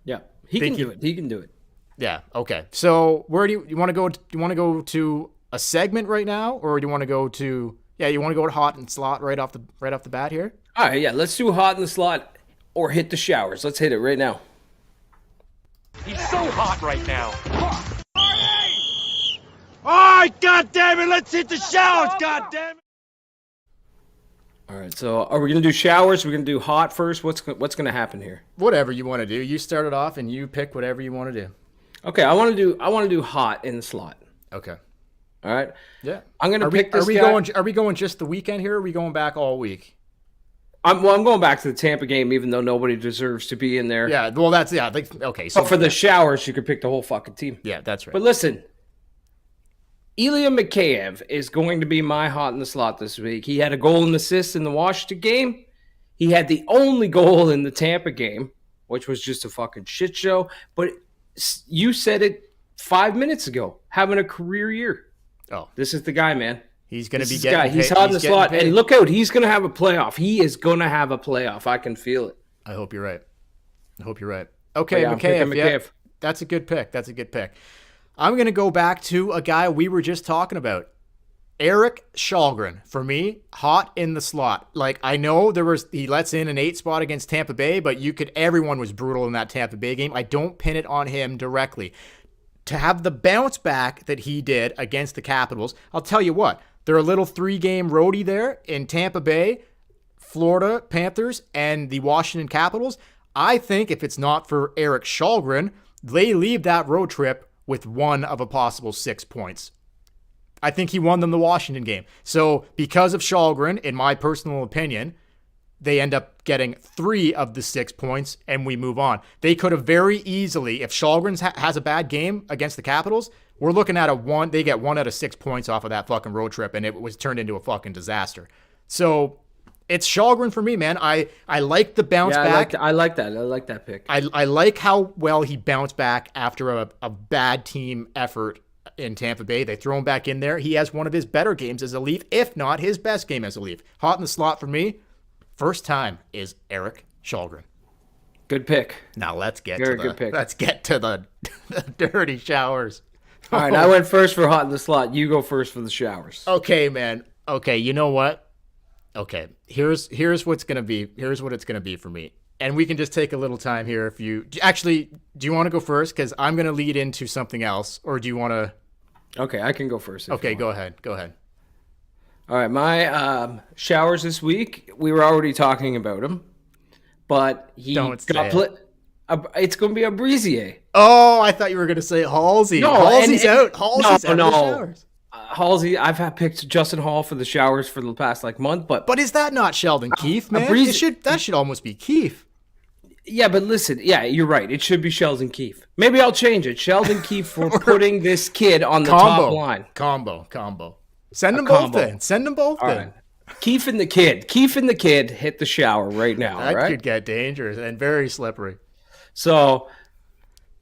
Yeah, he can do it. He can do it. Yeah. Okay. So where do you want to go? Do you want to go to a segment right now, or do you want to go to you want to go to hot and slot right off the bat here? All right. Yeah. Let's do hot in the slot. Or hit the showers. Let's hit it right now. He's so hot right now. All right, God damn it, let's hit the showers, God damn it. All right, so are we going to do showers? We're going to do hot first? What's going to happen here? Whatever you want to do. You start it off and you pick whatever you want to do. Okay, I want to do hot in the slot. Okay. All right? Yeah. I'm going to pick this guy. Are we going just the weekend here, or are we going back all week? I'm going back to the Tampa game, even though nobody deserves to be in there. Yeah, well, okay. So but for the showers, you could pick the whole fucking team. Yeah, that's right. But listen, Ilya Mikheyev is going to be my hot in the slot this week. He had a goal and assist in the Washington game. He had the only goal in the Tampa game, which was just a fucking shit show. But you said it 5 minutes ago, having a career year. Oh, this is the guy, man. He's going to be getting paid. He's hot in the slot. Paid. And look out, he's going to have a playoff. He is going to have a playoff. I can feel it. I hope you're right. Okay, Mikheyev. Yeah, that's a good pick. I'm going to go back to a guy we were just talking about. Erik Källgren. For me, hot in the slot. Like, I know he lets in an 8 spot against Tampa Bay, but everyone was brutal in that Tampa Bay game. I don't pin it on him directly. To have the bounce back that he did against the Capitals, I'll tell you what. They're a little 3-game roadie there in Tampa Bay, Florida Panthers, and the Washington Capitals. I think if it's not for Erik Källgren, they leave that road trip with 1 of a possible 6 points. I think he won them the Washington game. So because of Källgren, in my personal opinion, they end up getting 3 of the 6 points, and we move on. They could have very easily, if Källgren has a bad game against the Capitals, we're looking at they get 1 out of 6 points off of that fucking road trip, and it was turned into a fucking disaster. So it's Källgren for me, man. I like the bounce back. I like that. I like that pick. I like how well he bounced back after a bad team effort in Tampa Bay. They throw him back in there. He has one of his better games as a Leaf, if not his best game as a Leaf. Hot in the slot for me. First time is Erik Källgren. Good pick. Now let's get to the dirty showers. All right, I went first for hot in the slot. You go first for the showers. Okay, man. Okay, you know what? Okay, here's what's gonna be. Here's what it's gonna be for me. And we can just take a little time here. Do you want to go first? Because I'm gonna lead into something else, or do you want to? Okay, I can go first. Okay, go ahead. All right, my showers this week. We were already talking about him, but he it's going to be a Breezier. Oh, I thought you were going to say Halsey. No, Halsey's out. Halsey's out of the showers. Halsey, I've picked Justin Hall for the showers for the past month, but is that not Sheldon Keefe, man? That should almost be Keefe. Yeah, but listen, you're right. It should be Sheldon Keefe. Maybe I'll change it. Sheldon Keefe for putting this kid on the top line. Combo. Send them both in. All right. Keefe and the kid hit the shower right now. That could get dangerous and very slippery. So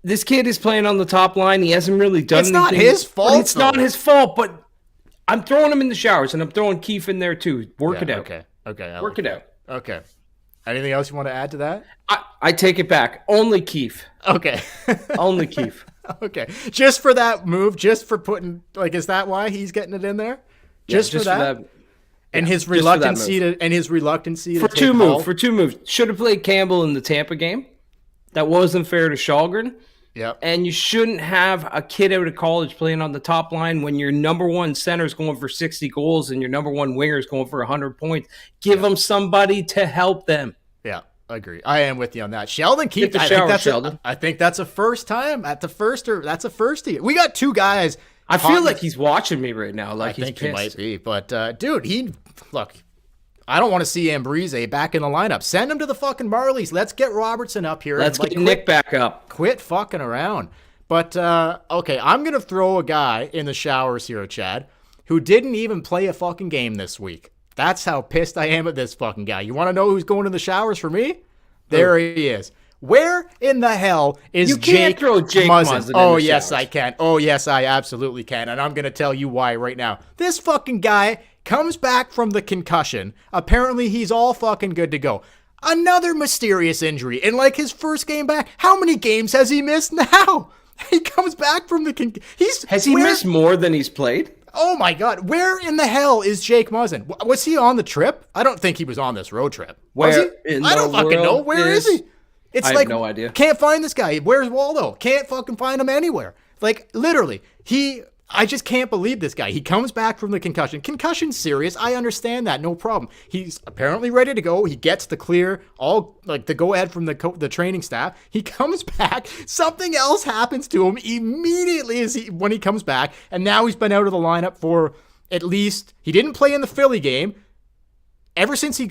this kid is playing on the top line. He hasn't really done anything. It's not his fault. It's not his fault, but I'm throwing him in the showers, and I'm throwing Keefe in there too. Work it out. Okay. Work it out. Okay. Anything else you want to add to that? I take it back. Only Keefe. Okay. Only Keefe. Okay. Just for that move, just for putting, is that why he's getting it in there? Just for that? And his reluctancy to take two moves. Should have played Campbell in the Tampa game. That wasn't fair to Källgren. Yep. And you shouldn't have a kid out of college playing on the top line when your number one center is going for 60 goals and your number one winger is going for 100 points. Give them somebody to help them. Yeah, I agree. I am with you on that. Sheldon Keefe, I think that's a first time at the first, or that's a first year. We got two guys. I feel like he's watching me right now. Like I think he's he pissed. might be, but dude, look. I don't want to see Ambrise back in the lineup. Send him to the fucking Marlies. Let's get Robertson up here. Let's get Nick back up. Quit fucking around. But, okay, I'm going to throw a guy in the showers here, Chad, who didn't even play a fucking game this week. That's how pissed I am at this fucking guy. You want to know who's going in the showers for me? There he is. Where in the hell is you can't throw Jake Muezzin Oh, in the yes, showers. I can. Oh, yes, I absolutely can. And I'm going to tell you why right now. This fucking guy comes back from the concussion. Apparently, he's all fucking good to go. Another mysterious injury in like his first game back. How many games has he missed now? He comes back from the concussion. Has he missed more than he's played? Oh my God. Where in the hell is Jake Muezzin? Was he on the trip? I don't think he was on this road trip. Was he? I don't fucking know. Where is he? It's I have no idea. Can't find this guy. Where's Waldo? Can't fucking find him anywhere. Like, literally, I just can't believe this guy. He comes back from the concussion. Concussion's serious. I understand that. No problem. He's apparently ready to go. He gets the clear, all like the go ahead from the training staff. He comes back. Something else happens to him immediately when he comes back. And now he's been out of the lineup for at least, he didn't play in the Philly game. Ever since he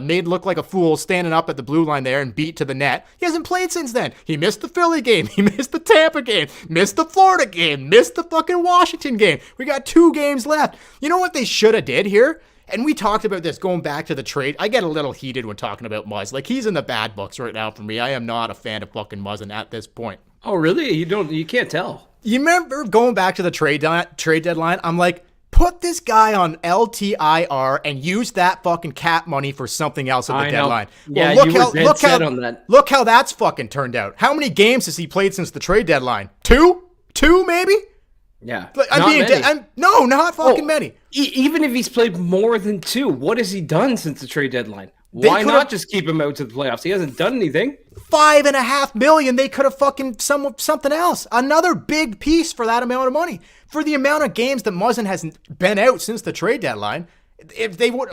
made look like a fool standing up at the blue line there and beat to the net. He hasn't played since then. He missed the Philly game. He missed the Tampa game. Missed the Florida game. Missed the fucking Washington game. We got 2 games left. You know what they should have did here? And we talked about this going back to the trade. I get a little heated when talking about Muzz. Like, he's in the bad books right now for me. I am not a fan of fucking Muzzin at this point. Oh, really? You can't tell. You remember going back to the trade deadline? I'm like, put this guy on LTIR and use that fucking cap money for something else at the deadline. Yeah, well, you were dead set on that. Look how that's fucking turned out. How many games has he played since the trade deadline? 2? 2 maybe? Yeah. Not fucking many. Even if he's played more than 2, what has he done since the trade deadline? Why not just keep him out to the playoffs? He hasn't done anything. $5.5 million. They could have fucking something else. Another big piece for that amount of money. For the amount of games that Muzzin hasn't been out since the trade deadline, if they would,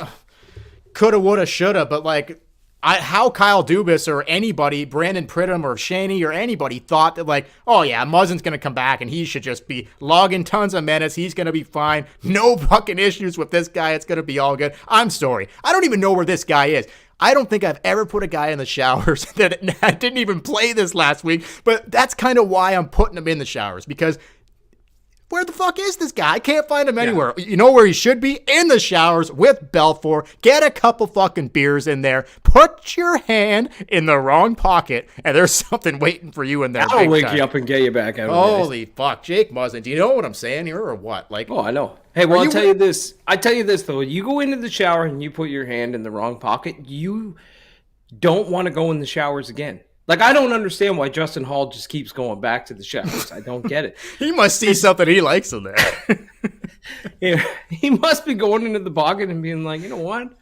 coulda, woulda, shoulda, but like, how Kyle Dubas or anybody, Brandon Pridham or Shaney or anybody thought that like, oh yeah, Muzzin's going to come back and he should just be logging tons of minutes. He's going to be fine. No fucking issues with this guy. It's going to be all good. I'm sorry. I don't even know where this guy is. I don't think I've ever put a guy in the showers that didn't even play this last week, but that's kind of why I'm putting him in the showers, because where the fuck is this guy? I can't find him anywhere. You know where he should be? In the showers with Belfour. Get a couple fucking beers in there. Put your hand in the wrong pocket, and there's something waiting for you in there. I'll wake you up and get you back out. Holy fuck. Jake Muezzin. Do you know what I'm saying here or what? Like, oh, I know. Hey, well, I'll tell you this. I tell you this, though. You go into the shower and you put your hand in the wrong pocket, you don't want to go in the showers again. Like, I don't understand why Justin Hall just keeps going back to the showers. I don't get it. He must see something he likes in there. Yeah, he must be going into the pocket and being like, you know what?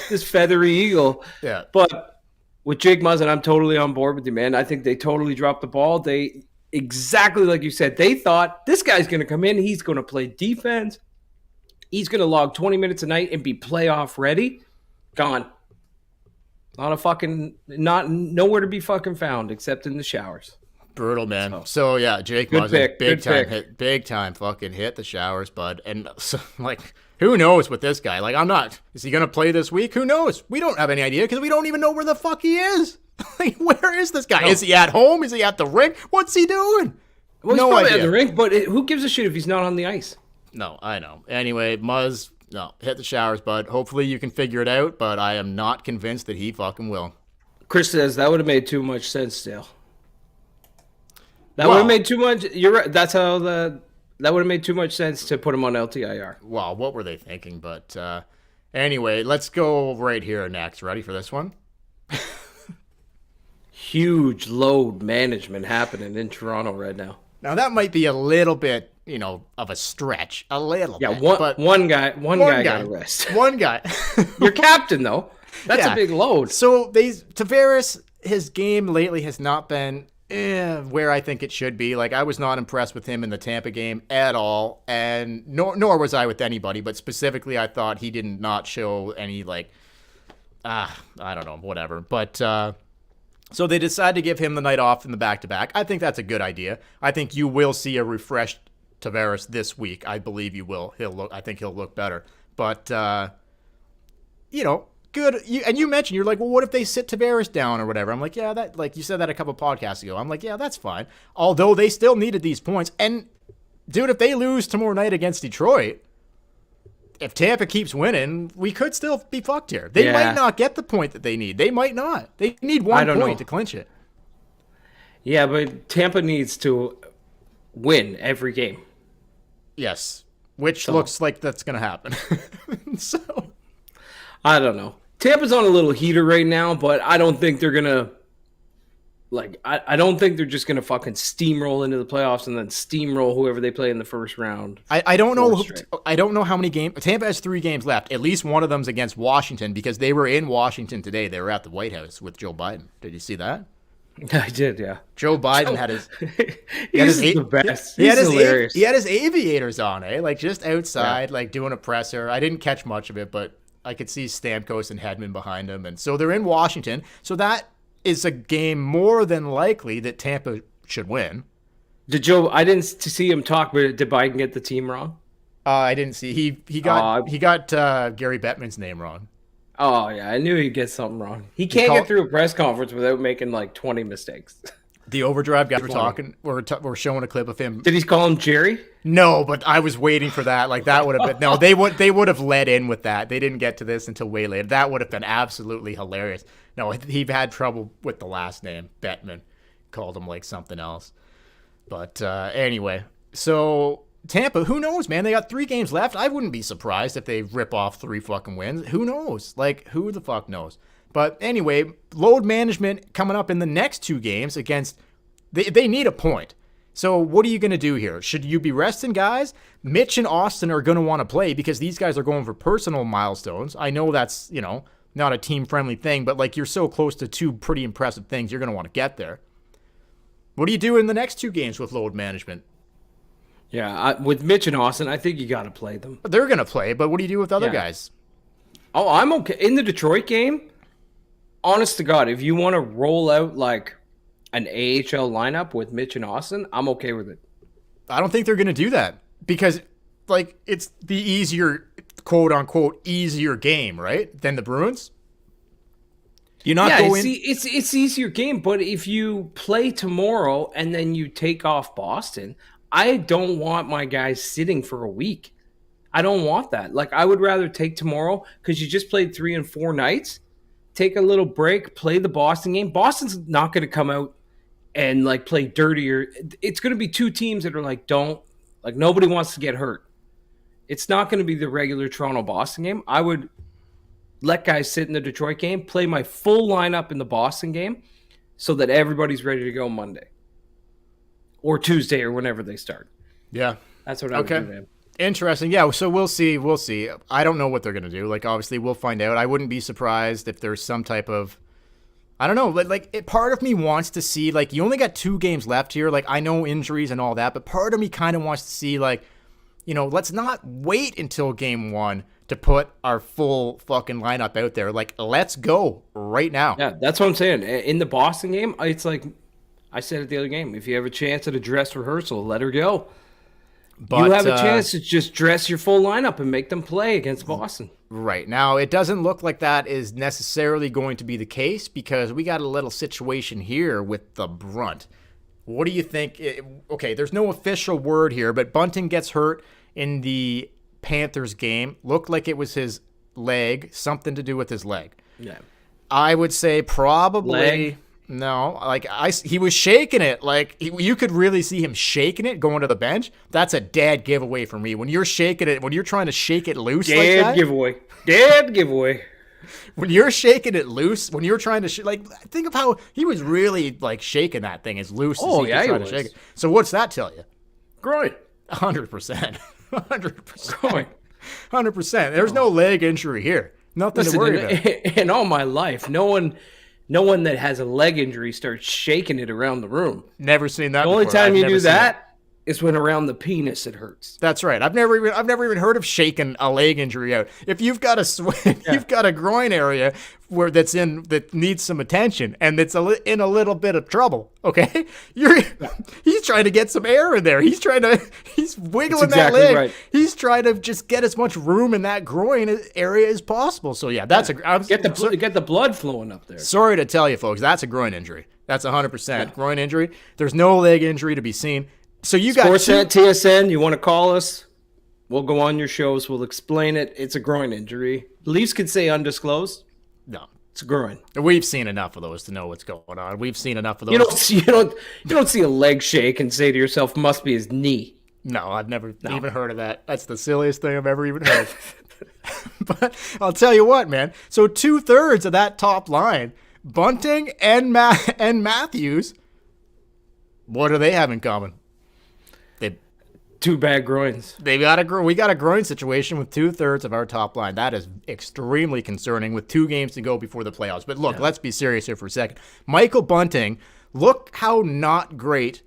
This feathery eagle. Yeah. But with Jake Muezzin, I'm totally on board with you, man. I think they totally dropped the ball. They, exactly like you said, they thought this guy's going to come in. He's going to play defense. He's going to log 20 minutes a night and be playoff ready. Gone. Nowhere to be fucking found except in the showers. Brutal, man. So yeah, Jake Muezzin, big time fucking hit the showers, bud. And so, like, who knows with this guy? Like, is he going to play this week? Who knows? We don't have any idea because we don't even know where the fuck he is. Like, where is this guy? No. Is he at home? Is he at the rink? What's he doing? Well, he's probably at the rink, but who gives a shit if he's not on the ice? No, I know. Anyway, Muzz, no, hit the showers, bud. Hopefully you can figure it out, but I am not convinced that he fucking will. Chris says that would have made too much sense, Dale. That would have made too much. You're right. That's how that would have made too much sense to put him on LTIR. Well, what were they thinking? But anyway, let's go right here next. Ready for this one? Huge load management happening in Toronto right now. Now that might be a little bit, of a stretch. A little bit. Yeah, one guy got arrested. One guy. Your captain, though. That's a big load. So Tavares his game lately has not been where I think it should be. Like, I was not impressed with him in the Tampa game at all, and nor was I with anybody, but specifically I thought he did not show any, like, I don't know, whatever. But so they decided to give him the night off in the back-to-back. I think that's a good idea. I think you will see a refreshed Tavares this week. I believe you will. I think he'll look better. But, good. And you mentioned, you're like, well, what if they sit Tavares down or whatever? I'm like, yeah, that, like you said that a couple podcasts ago. I'm like, yeah, that's fine. Although they still needed these points. And, dude, if they lose tomorrow night against Detroit, if Tampa keeps winning, we could still be fucked here. They might not get the point that they need. They might not. They need 1 point to clinch it. Yeah, but Tampa needs to win every game. Yes, which looks like that's going to happen. So, I don't know. Tampa's on a little heater right now, but I don't think they're going to, I don't think they're just going to fucking steamroll into the playoffs and then steamroll whoever they play in the first round. I don't know. I don't know how many games. Tampa has 3 games left. At least one of them's against Washington, because they were in Washington today. They were at the White House with Joe Biden. Did you see that? I did, yeah. Joe Biden had his. He's the best. He's hilarious. He had his aviators on, like just outside, like doing a presser. I didn't catch much of it, but I could see Stamkos and Hedman behind him, and so they're in Washington. So that is a game more than likely that Tampa should win. I didn't see him talk, but did Biden get the team wrong? I didn't see. He got Gary Bettman's name wrong. Oh, yeah, I knew he'd get something wrong. He can't get through a press conference without making like 20 mistakes. The overdrive guys we're showing a clip of him. Did he call him Jerry? No, but I was waiting for that. Like, that would have been, no, they would have led in with that. They didn't get to this until way later. That would have been absolutely hilarious. No, he had trouble with the last name. Bettman called him like something else. But anyway, so Tampa, who knows, man? They got 3 games left. I wouldn't be surprised if they rip off 3 fucking wins. Who knows? Like, who the fuck knows? But anyway, load management coming up in the next 2 games against, they need a point. So what are you going to do here? Should you be resting guys? Mitch and Austin are going to want to play because these guys are going for personal milestones. I know that's, not a team-friendly thing, but like, you're so close to 2 pretty impressive things, you're going to want to get there. What do you do in the next 2 games with load management? Yeah, with Mitch and Austin, I think you got to play them. They're going to play, but what do you do with other guys? Oh, I'm okay. In the Detroit game, honest to God, if you want to roll out like an AHL lineup with Mitch and Austin, I'm okay with it. I don't think they're going to do that because, like, it's the easier, quote-unquote, easier game, right, than the Bruins? You not go in. It's easier game, but if you play tomorrow and then you take off Boston, I don't want my guys sitting for a week. I don't want that. Like, I would rather take tomorrow because you just played 3 and 4 nights. Take a little break, play the Boston game. Boston's not going to come out and like play dirtier. It's going to be 2 teams that are like, nobody wants to get hurt. It's not going to be the regular Toronto-Boston game. I would let guys sit in the Detroit game, play my full lineup in the Boston game so that everybody's ready to go Monday or Tuesday or whenever they start. Yeah. That's what I would do, man. Interesting. Yeah, so we'll see. I don't know what they're going to do. Like, obviously, we'll find out. I wouldn't be surprised if there's some type of, I don't know, like, part of me wants to see, like, you only got 2 games left here. Like, I know injuries and all that, but part of me kind of wants to see, like, let's not wait until game 1 to put our full fucking lineup out there. Like, let's go right now. Yeah, that's what I'm saying. In the Boston game, it's like I said at the other game, if you have a chance at a dress rehearsal, let her go. But you have a chance to just dress your full lineup and make them play against Boston. Right. Now, it doesn't look like that is necessarily going to be the case because we got a little situation here with the Brunt. What do you think? Okay, there's no official word here, but Bunting gets hurt in the Panthers game. Looked like it was his leg, something to do with his leg. Yeah. I would say probably... Leg. No, like he was shaking it. Like you could really see him shaking it going to the bench. That's a dead giveaway for me. When you're shaking it, when you're trying to shake it loose like that. Dead giveaway. When you're shaking it loose, when you're trying to think of how he was really like shaking that thing as loose as he could try to shake it. So what's that tell you? Groin. 100%. 100%. Groin. 100%. There's no leg injury here. Nothing to worry about. In all my life, no one no one that has a leg injury starts shaking it around the room. Never seen that. The only before. time I've you never do seen it. that is when around the penis it hurts. That's right. I've never even heard of shaking a leg injury out. If you've got you've got a groin area that needs some attention and that's in a little bit of trouble. Okay, he's trying to get some air in there. He's wiggling that leg. Right. He's trying to just get as much room in that groin area as possible. So yeah, that's get the blood flowing up there. Sorry to tell you, folks, that's a groin injury. That's 100% groin injury. There's no leg injury to be seen. So you got Sportsnet, TSN, you want to call us? We'll go on your shows. We'll explain it. It's a groin injury. Leafs could say undisclosed. No, it's a groin. We've seen enough of those to know what's going on. We've seen enough of those. You don't see a leg shake and say to yourself, "Must be his knee." No, I've never even heard of that. That's the silliest thing I've ever even heard. But I'll tell you what, man. So 2/3 of that top line, Bunting and Matthews, what do they have in common? Two bad groins. We got a groin situation with 2/3 of our top line. That is extremely concerning with 2 games to go before the playoffs. But look, let's be serious here for a second. Michael Bunting, look how not great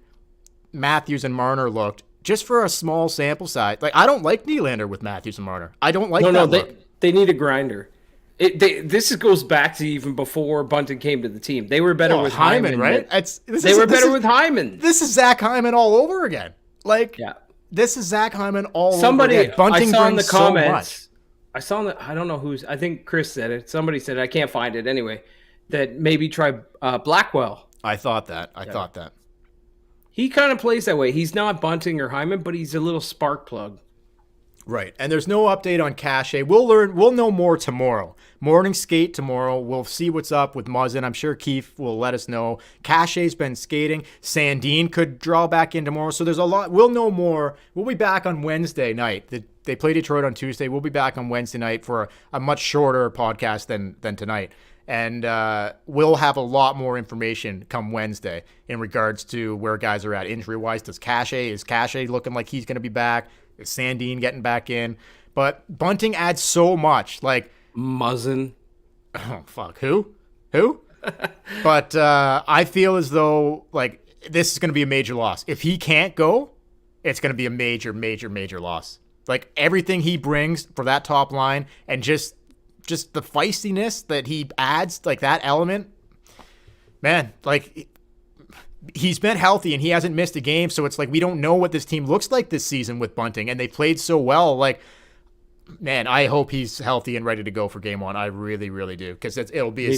Matthews and Marner looked just for a small sample size. Like, I don't like Nylander with Matthews and Marner. I don't like that look. They need a grinder. This goes back to even before Bunting came to the team. They were better with Hyman, right? They were better with Hyman. This is Zach Hyman all over again. Like, this is Zach Hyman all over again. Bunting brings so much. I don't know who's, I think Chris said it. Somebody said it. I can't find it anyway. That maybe try Blackwell. I thought that. thought that. He kind of plays that way. He's not Bunting or Hyman, but he's a little spark plug. Right. And there's no update on Cache. We'll know more tomorrow. Morning skate tomorrow. We'll see what's up with Muezzin. I'm sure Keefe will let us know. Cache's been skating. Sandin could draw back in tomorrow. So there's a lot. We'll know more. We'll be back on Wednesday night. They play Detroit on Tuesday. We'll be back on Wednesday night for a much shorter podcast than tonight. And we'll have a lot more information come Wednesday in regards to where guys are at injury-wise. Is Cache looking like he's going to be back? Is Sandin getting back in? But Bunting adds so much. Like, Muezzin. Oh, fuck. Who? But I feel as though, like, this is going to be a major loss. If he can't go, it's going to be a major, major, major loss. Like, everything he brings for that top line and just the feistiness that he adds, like that element, man, like, he's been healthy and he hasn't missed a game. So it's like, we don't know what this team looks like this season with Bunting, and they played so well. Like, man, I hope he's healthy and ready to go for game 1. I really, really do. Because it'll be a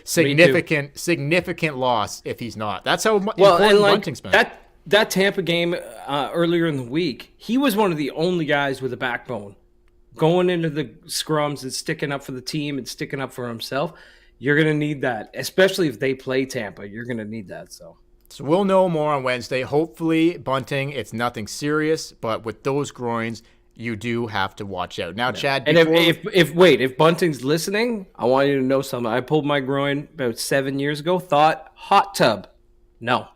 significant loss if he's not. That's how important Bunting's been. That Tampa game earlier in the week, he was one of the only guys with a backbone going into the scrums and sticking up for the team and sticking up for himself. You're going to need that, especially if they play Tampa. You're going to need that. So we'll know more on Wednesday. Hopefully, Bunting, it's nothing serious, but with those groins, you do have to watch out. Now, Chad, and if Bunting's listening, I want you to know something. I pulled my groin about 7 years ago. Thought hot tub, no,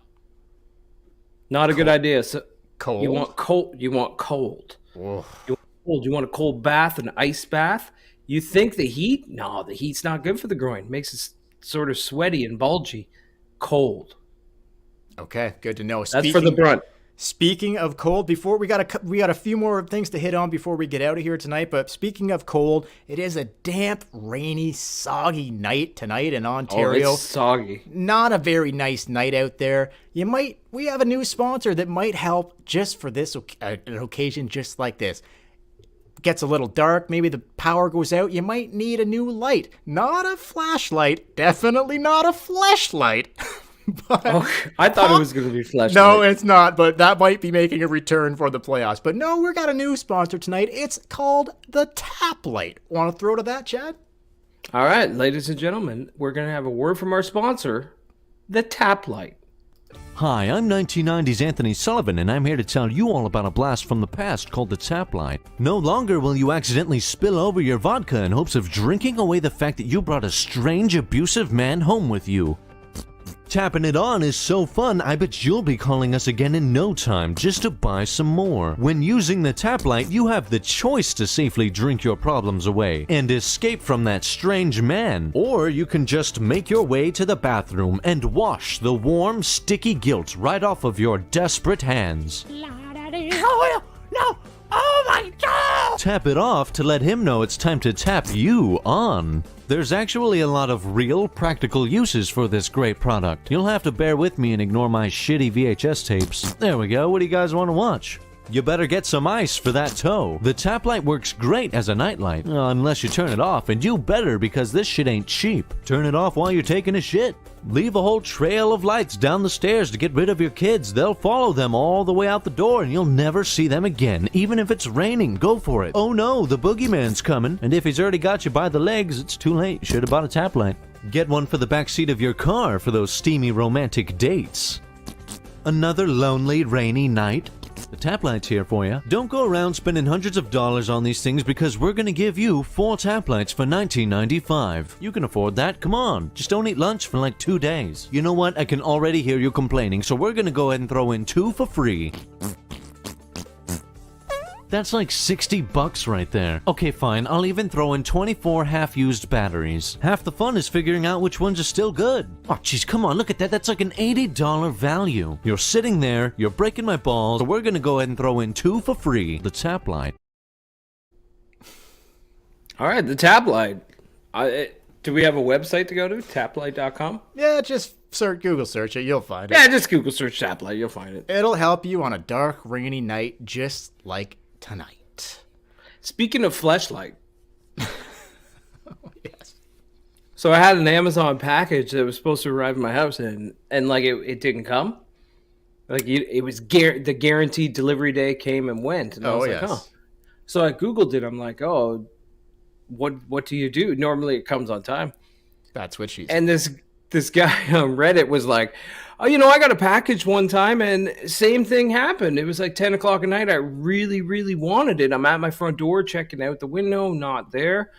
not a good idea. So cold. You want cold. You want cold. Whoa. You want a cold bath, an ice bath. You think the heat? No, the heat's not good for the groin. Makes it sort of sweaty and bulgy. Cold. Okay, good to know. That's for the Brunt. Speaking of cold, before we got a few more things to hit on before we get out of here tonight. But speaking of cold, it is a damp, rainy, soggy night tonight in Ontario. Oh, it's soggy. Not a very nice night out there. We have a new sponsor that might help just for this an occasion just like this. Gets a little dark, maybe the power goes out, you might need a new light. Not a flashlight, definitely not a fleshlight. I thought it was going to be flashlight. No, it's not, but that might be making a return for the playoffs. But no, we've got a new sponsor tonight. It's called the Tap Light. Want to throw to that, Chad? All right, ladies and gentlemen, we're going to have a word from our sponsor, the Tap Light. Hi, I'm 1990's Anthony Sullivan, and I'm here to tell you all about a blast from the past called the Tap Line. No longer will you accidentally spill over your vodka in hopes of drinking away the fact that you brought a strange, abusive man home with you. Tapping it on is so fun, I bet you'll be calling us again in no time just to buy some more. When using the Tap Light, you have the choice to safely drink your problems away and escape from that strange man. Or you can just make your way to the bathroom and wash the warm, sticky guilt right off of your desperate hands. Oh, no! Oh my God! Tap it off to let him know it's time to tap you on. There's actually a lot of real, practical uses for this great product. You'll have to bear with me and ignore my shitty VHS tapes. There we go. What do you guys want to watch? You better get some ice for that toe. The Tap Light works great as a nightlight, unless you turn it off, and you better because this shit ain't cheap. Turn it off while you're taking a shit. Leave a whole trail of lights down the stairs to get rid of your kids. They'll follow them all the way out the door and you'll never see them again. Even if it's raining, go for it. Oh no, the boogeyman's coming. And if he's already got you by the legs, it's too late. Should have bought a Tap Light. Get one for the backseat of your car for those steamy romantic dates. Another lonely, rainy night? The Tap Light's here for you. Don't go around spending hundreds of dollars on these things because we're going to give you 4 Tap Lights for $19.95. You can afford that. Come on. Just don't eat lunch for like 2 days. You know what? I can already hear you complaining, so we're going to go ahead and throw in 2 for free. That's like $60 right there. Okay, fine. I'll even throw in 24 half-used batteries. Half the fun is figuring out which ones are still good. Oh, jeez, come on. Look at that. That's like an $80 value. You're sitting there. You're breaking my balls. So we're going to go ahead and throw in 2 for free. The Tap Light. All right, the Tap Light. Do we have a website to go to? Taplight.com? Yeah, just Google search it. You'll find it. Yeah, just Google search Tap Light. You'll find it. It'll help you on a dark, rainy night just like tonight. Speaking of Fleshlight. Oh, yes. So I had an Amazon package that was supposed to arrive at my house and like it didn't come. Like it was the guaranteed delivery day came and went. And I was like, oh. So I Googled it. I'm like, oh, what do you do? Normally it comes on time. That's what she said. And this guy on Reddit was like, oh, I got a package one time and same thing happened. It was like 10 o'clock at night. I really, really wanted it. I'm at my front door checking out the window, not there.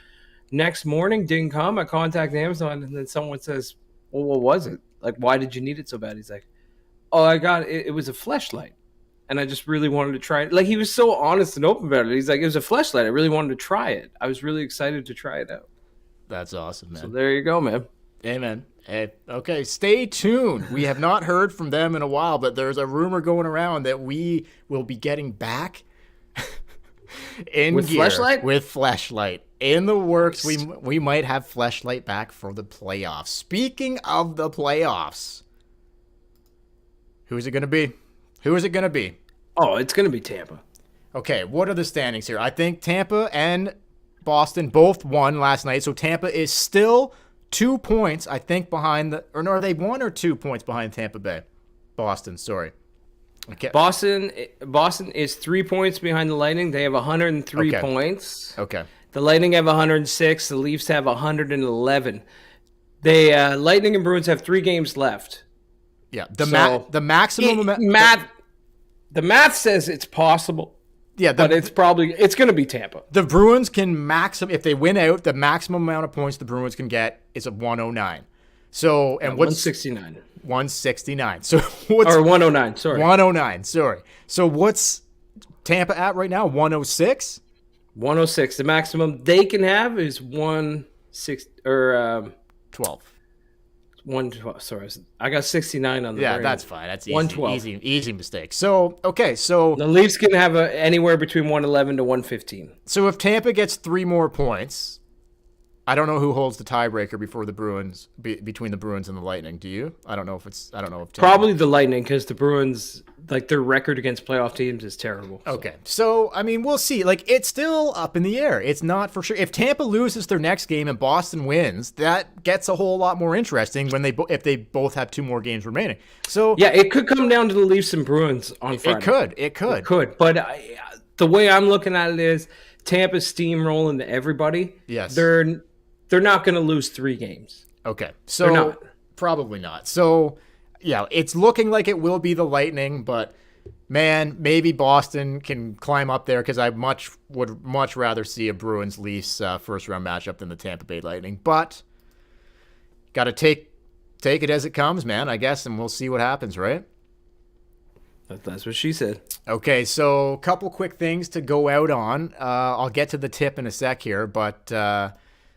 Next morning, didn't come. I contact Amazon and then someone says, well, what was it? Like, why did you need it so bad? He's like, oh, I got it. It was a Fleshlight. And I just really wanted to try it. Like, he was so honest and open about it. He's like, it was a Fleshlight. I really wanted to try it. I was really excited to try it out. That's awesome, man. So there you go, man. Amen. Hey, okay, stay tuned. We have not heard from them in a while, but there's a rumor going around that we will be getting back in with gear Fleshlight? With Fleshlight. In the works, we might have Fleshlight back for the playoffs. Speaking of the playoffs, who's it going to be? Who is it going to be? Oh, it's going to be Tampa. Okay, what are the standings here? I think Tampa and Boston both won last night, so Tampa is still 2 points, I think, behind are they 1 or 2 points behind Tampa Bay? Boston, sorry. Okay. Boston is 3 points behind the Lightning. They have 103 points. Okay. The Lightning have 106. The Leafs have 111. The Lightning and Bruins have 3 games left. Yeah. The maximum the math says it's possible. Yeah, but it's going to be Tampa. The Bruins can if they win out, the maximum amount of points the Bruins can get is a 109. So, and what's 169? 169. So what's 109, sorry. 109, sorry. So what's Tampa at right now? 106? 106. The maximum they can have is 160 or 12. 112. Sorry, I got 69 on the brain. That's fine. That's easy. 112. Easy mistake. So the Leafs can have anywhere between 111 to 115. So if Tampa gets 3 more points, I don't know who holds the tiebreaker before the Bruins between the Bruins and the Lightning. Do you? I don't know if Tampa. Probably the Lightning because the Bruins, like, their record against playoff teams is terrible. Okay, so I mean, we'll see. Like, it's still up in the air. It's not for sure. If Tampa loses their next game and Boston wins, that gets a whole lot more interesting if they both have 2 more games remaining. So yeah, it could come down to the Leafs and Bruins on Friday. It could. But the way I'm looking at it is Tampa's steamrolling to everybody. Yes, they're not going to lose 3 games. Okay, so probably not. So yeah, it's looking like it will be the Lightning, but man, maybe Boston can climb up there because I would much rather see a Bruins-Leafs first-round matchup than the Tampa Bay Lightning. But got to take take it as it comes, man, I guess, and we'll see what happens, right? That's what she said. Okay, so a couple quick things to go out on. I'll get to the tip in a sec here, but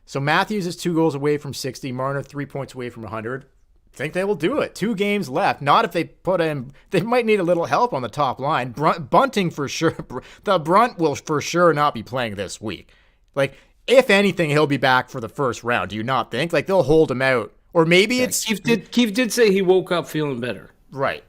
so Matthews is 2 goals away from 60. Marner 3 points away from 100. Think they will do it. 2 games left. Not if they put in. They might need a little help on the top line. Bunting for sure. The Brunt will for sure not be playing this week. Like, if anything, he'll be back for the first round. Do you not think? Like, they'll hold him out, or maybe it's Keefe did say he woke up feeling better. Right.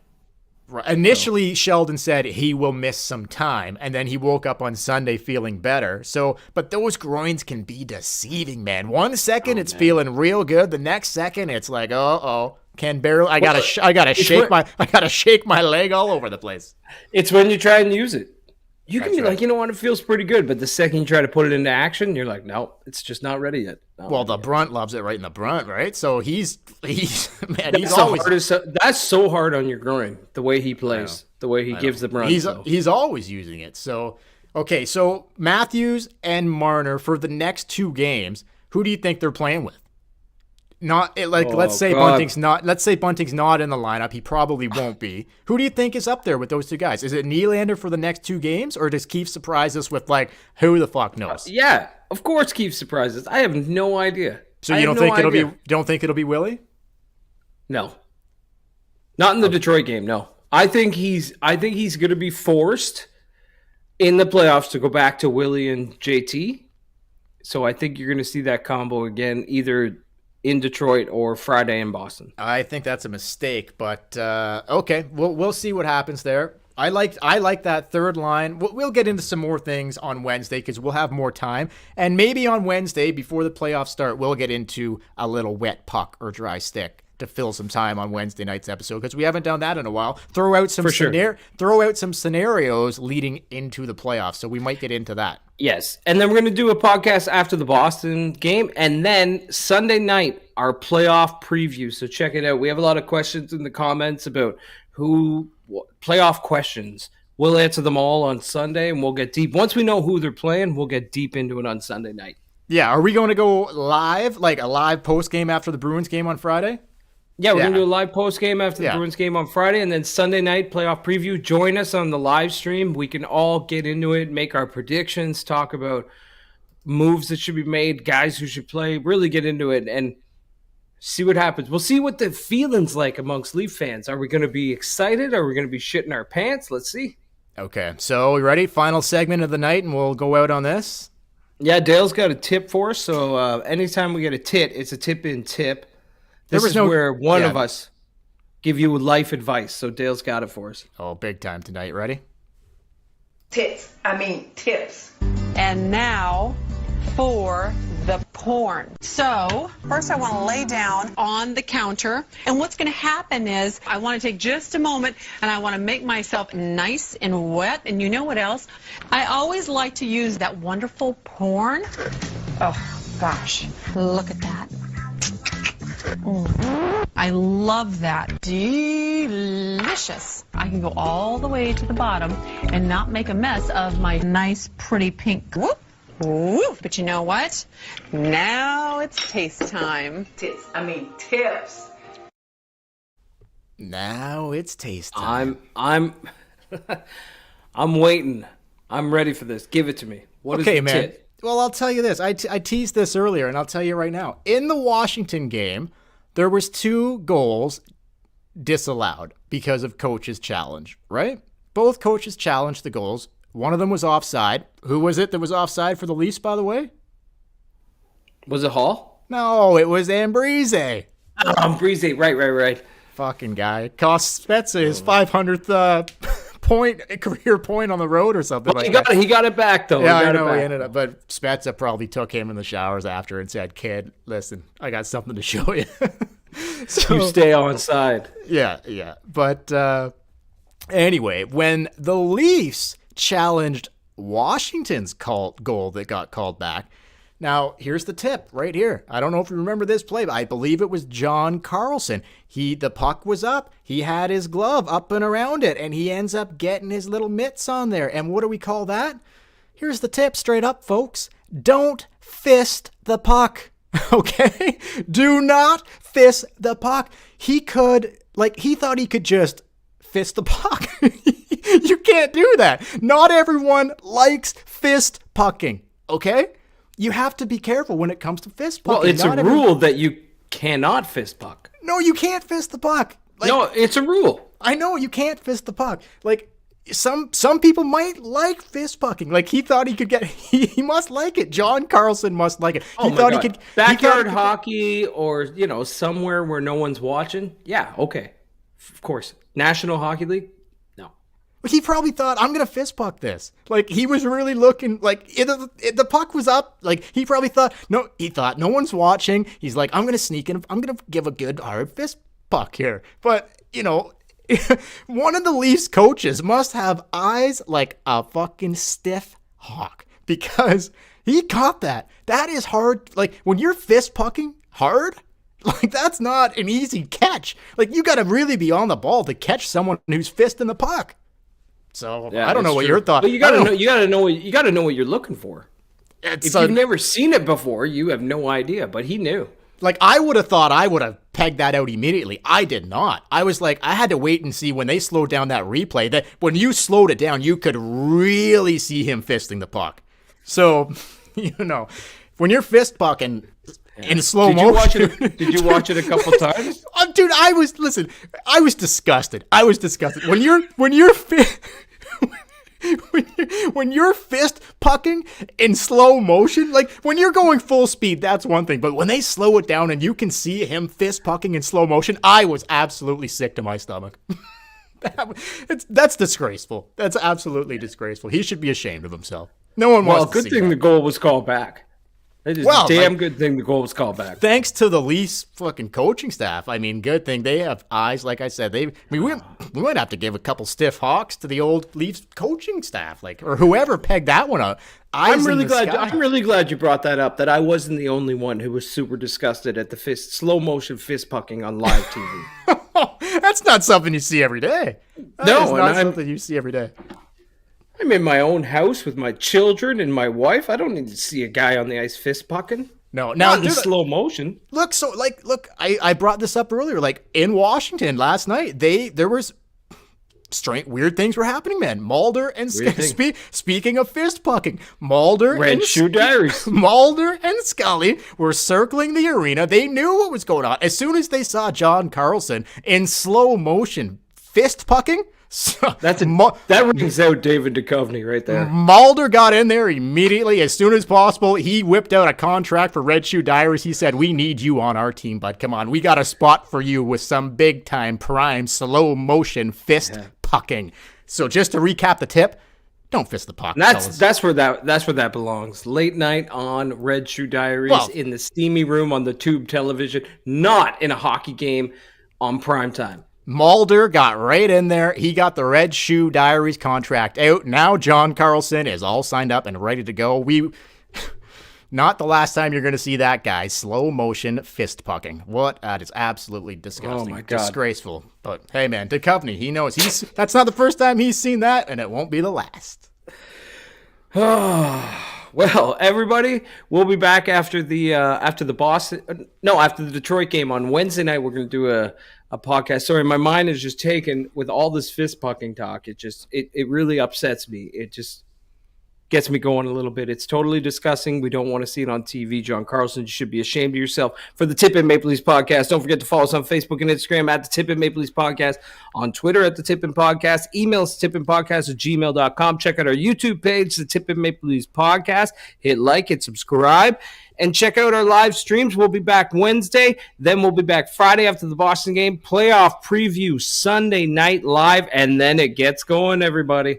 Initially, Sheldon said he will miss some time, and then he woke up on Sunday feeling better. So, but those groins can be deceiving, man. 1 second it's feeling real good, the next second it's like, can barely. I gotta shake my leg all over the place. It's when you try and use it. You can be like, you know what, it feels pretty good, but the second you try to put it into action, you're like, no, it's just not ready yet. Well, the Brunt loves it right in the Brunt, right? So he's man, that's so hard on your groin, the way he plays, the way he gives the Brunt. He's always using it. So, okay, so Matthews and Marner for the next 2 games, who do you think they're playing with? Let's say Bunting's not in the lineup. He probably won't be. Who do you think is up there with those 2 guys? Is it Nylander for the next 2 games, or does Keefe surprise us with who the fuck knows? Yeah, of course Keefe surprises. I have no idea. So you don't think it'll be Willie? No, not in the Detroit game. No, I think he's going to be forced in the playoffs to go back to Willie and JT. So I think you're going to see that combo again, either in Detroit or Friday in Boston. I think that's a mistake, but okay, we'll see what happens there. I like that third line. We'll get into some more things on Wednesday because we'll have more time, and maybe on Wednesday before the playoffs start, we'll get into a little wet puck or dry stick to fill some time on Wednesday night's episode because we haven't done that in a while. Throw out some scenarios leading into the playoffs, so we might get into that. Yes, and then we're going to do a podcast after the Boston game, and then Sunday night, our playoff preview. So check it out. We have a lot of questions in the comments about playoff questions. We'll answer them all on Sunday, and we'll get deep. Once we know who they're playing, we'll get deep into it on Sunday night. Yeah, are we going to go live, like a live post-game after the Bruins game on Friday? Yeah, we're going to do a live post-game after the Bruins game on Friday, and then Sunday night playoff preview. Join us on the live stream. We can all get into it, make our predictions, talk about moves that should be made, guys who should play, really get into it and see what happens. We'll see what the feeling's like amongst Leaf fans. Are we going to be excited? Are we going to be shitting our pants? Let's see. Okay, so we ready? Final segment of the night, and we'll go out on this. Yeah, Dale's got a tip for us, so anytime we get a tit, it's a tip-in tip. This is where one of us give you life advice. So Dale's got it for us. Oh, big time tonight. Ready? Tips. And now for the porn. So first I want to lay down on the counter. And what's going to happen is I want to take just a moment and I want to make myself nice and wet. And you know what else? I always like to use that wonderful porn. Oh, gosh. Look at that. I love that. Delicious. I can go all the way to the bottom and not make a mess of my nice, pretty pink. Whoop. Whoop. But you know what? Now it's taste time. Tips. Now it's taste time. I'm waiting. I'm ready for this. Give it to me. What is the tit? Well, I'll tell you this. I teased this earlier, and I'll tell you right now. In the Washington game, there was 2 goals disallowed because of coach's challenge, right? Both coaches challenged the goals. One of them was offside. Who was it that was offside for the Leafs, by the way? Was it Hall? No, it was Ambrise. Oh, Ambrise. Right. Fucking guy. Cost Spezza his 500th career point on the road or something that. He got it back, though. Yeah, I know. He ended up. But Spezza probably took him in the showers after and said, "Kid, listen, I got something to show you." So, you stay on side. Yeah. But anyway, when the Leafs challenged Washington's goal that got called back. Now, here's the tip right here. I don't know if you remember this play, but I believe it was John Carlson. The puck was up. He had his glove up and around it, and he ends up getting his little mitts on there. And what do we call that? Here's the tip straight up, folks. Don't fist the puck. Okay? Do not fist the puck. He thought he could just fist the puck. You can't do that. Not everyone likes fist pucking, okay? You have to be careful when it comes to fist pucking. Well, it's a rule that you cannot fist puck. No, you can't fist the puck. No, it's a rule. I know you can't fist the puck. Some people might like fist pucking. He thought he could get. He must like it. John Carlson must like it. Oh, my God. Backyard hockey, or somewhere where no one's watching. Yeah, okay, of course. National Hockey League. No. He probably thought, I'm gonna fist puck this. He was really looking the puck was up. He probably thought no. He thought no one's watching. He's like, I'm gonna sneak in. I'm gonna give a good hard fist puck here. But one of the Leafs coaches must have eyes like a fucking stiff hawk, because he caught that. That is hard. When you're fist pucking hard, that's not an easy catch. You got to really be on the ball to catch someone who's fisting the puck. So yeah, I don't know what your thought. But you got to know what you're looking for. If you've never seen it before, you have no idea. But he knew. I would have thought I would have pegged that out immediately. I did not. I was I had to wait and see when they slowed down that replay, that when you slowed it down, you could really see him fisting the puck. So, when you're fist pucking in slow motion. Did you watch it a couple times? Dude, I was disgusted. When you're fist pucking in slow motion, when you're going full speed, that's one thing. But when they slow it down and you can see him fist pucking in slow motion, I was absolutely sick to my stomach. That's disgraceful. That's absolutely disgraceful. He should be ashamed of himself. No one wants to see that. Good thing the goal was called back. It is a damn good thing the goal was called back. Thanks to the Leafs fucking coaching staff. Good thing they have eyes. Like I said, we might have to give a couple stiff hawks to the old Leafs coaching staff, or whoever pegged that one up. I'm really glad you brought that up. That I wasn't the only one who was super disgusted at the slow motion fist pucking on live TV. That's not something you see every day. That's not something you see every day. I'm in my own house with my children and my wife. I don't need to see a guy on the ice fist pucking. No, now not in slow motion. Look, I brought this up earlier. In Washington last night, there was strange, weird things were happening, man. Mulder and speaking of fist pucking, Mulder and Scully were circling the arena. They knew what was going on. As soon as they saw John Carlson in slow motion fist pucking. That rings out David Duchovny right there. Mulder got in there immediately. As soon as possible, he whipped out a contract for Red Shoe Diaries. He said, we need you on our team, bud. Come on. We got a spot for you with some big time prime slow motion fist pucking. So just to recap the tip, don't fist the puck. That's where that belongs. Late night on Red Shoe Diaries, in the steamy room on the tube television, not in a hockey game on primetime. Mulder got right in there. He got the Red Shoe Diaries contract out. Now John Carlson is all signed up and ready to go. Not the last time you're going to see that guy slow motion fist pucking. That is absolutely disgusting. Oh my God. Disgraceful. But hey man, Duchovny, he knows that's not the first time he's seen that, and it won't be the last. Well, everybody, we'll be back after the Detroit game on Wednesday night. We're going to do a podcast. Sorry, my mind is just taken with all this fist pucking talk. It really upsets me. It just gets me going a little bit. It's totally disgusting. We don't want to see it on TV. John Carlson, you should be ashamed of yourself. For the Tip In Maple Leafs podcast, don't forget to follow us on Facebook and Instagram at the Tip In Maple Leafs podcast, on Twitter at the Tip In Podcast, email us tipinpodcast@gmail.com. Check out our YouTube page, the Tip In Maple Leafs podcast. Hit like, hit subscribe, and check out our live streams. We'll be back Wednesday. Then we'll be back Friday after the Boston game. Playoff preview Sunday night live, and then it gets going, everybody.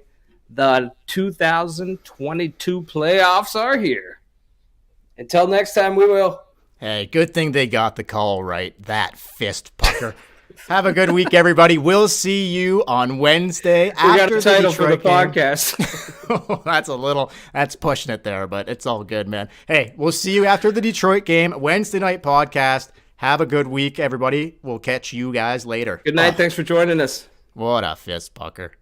The 2022 playoffs are here. Until next time, we will. Hey, good thing they got the call right. That fist pucker. Have a good week, everybody. We'll see you on Wednesday. We got a title for the podcast. That's pushing it there, but it's all good, man. Hey, we'll see you after the Detroit game. Wednesday night podcast. Have a good week, everybody. We'll catch you guys later. Good night. Thanks for joining us. What a fist pucker.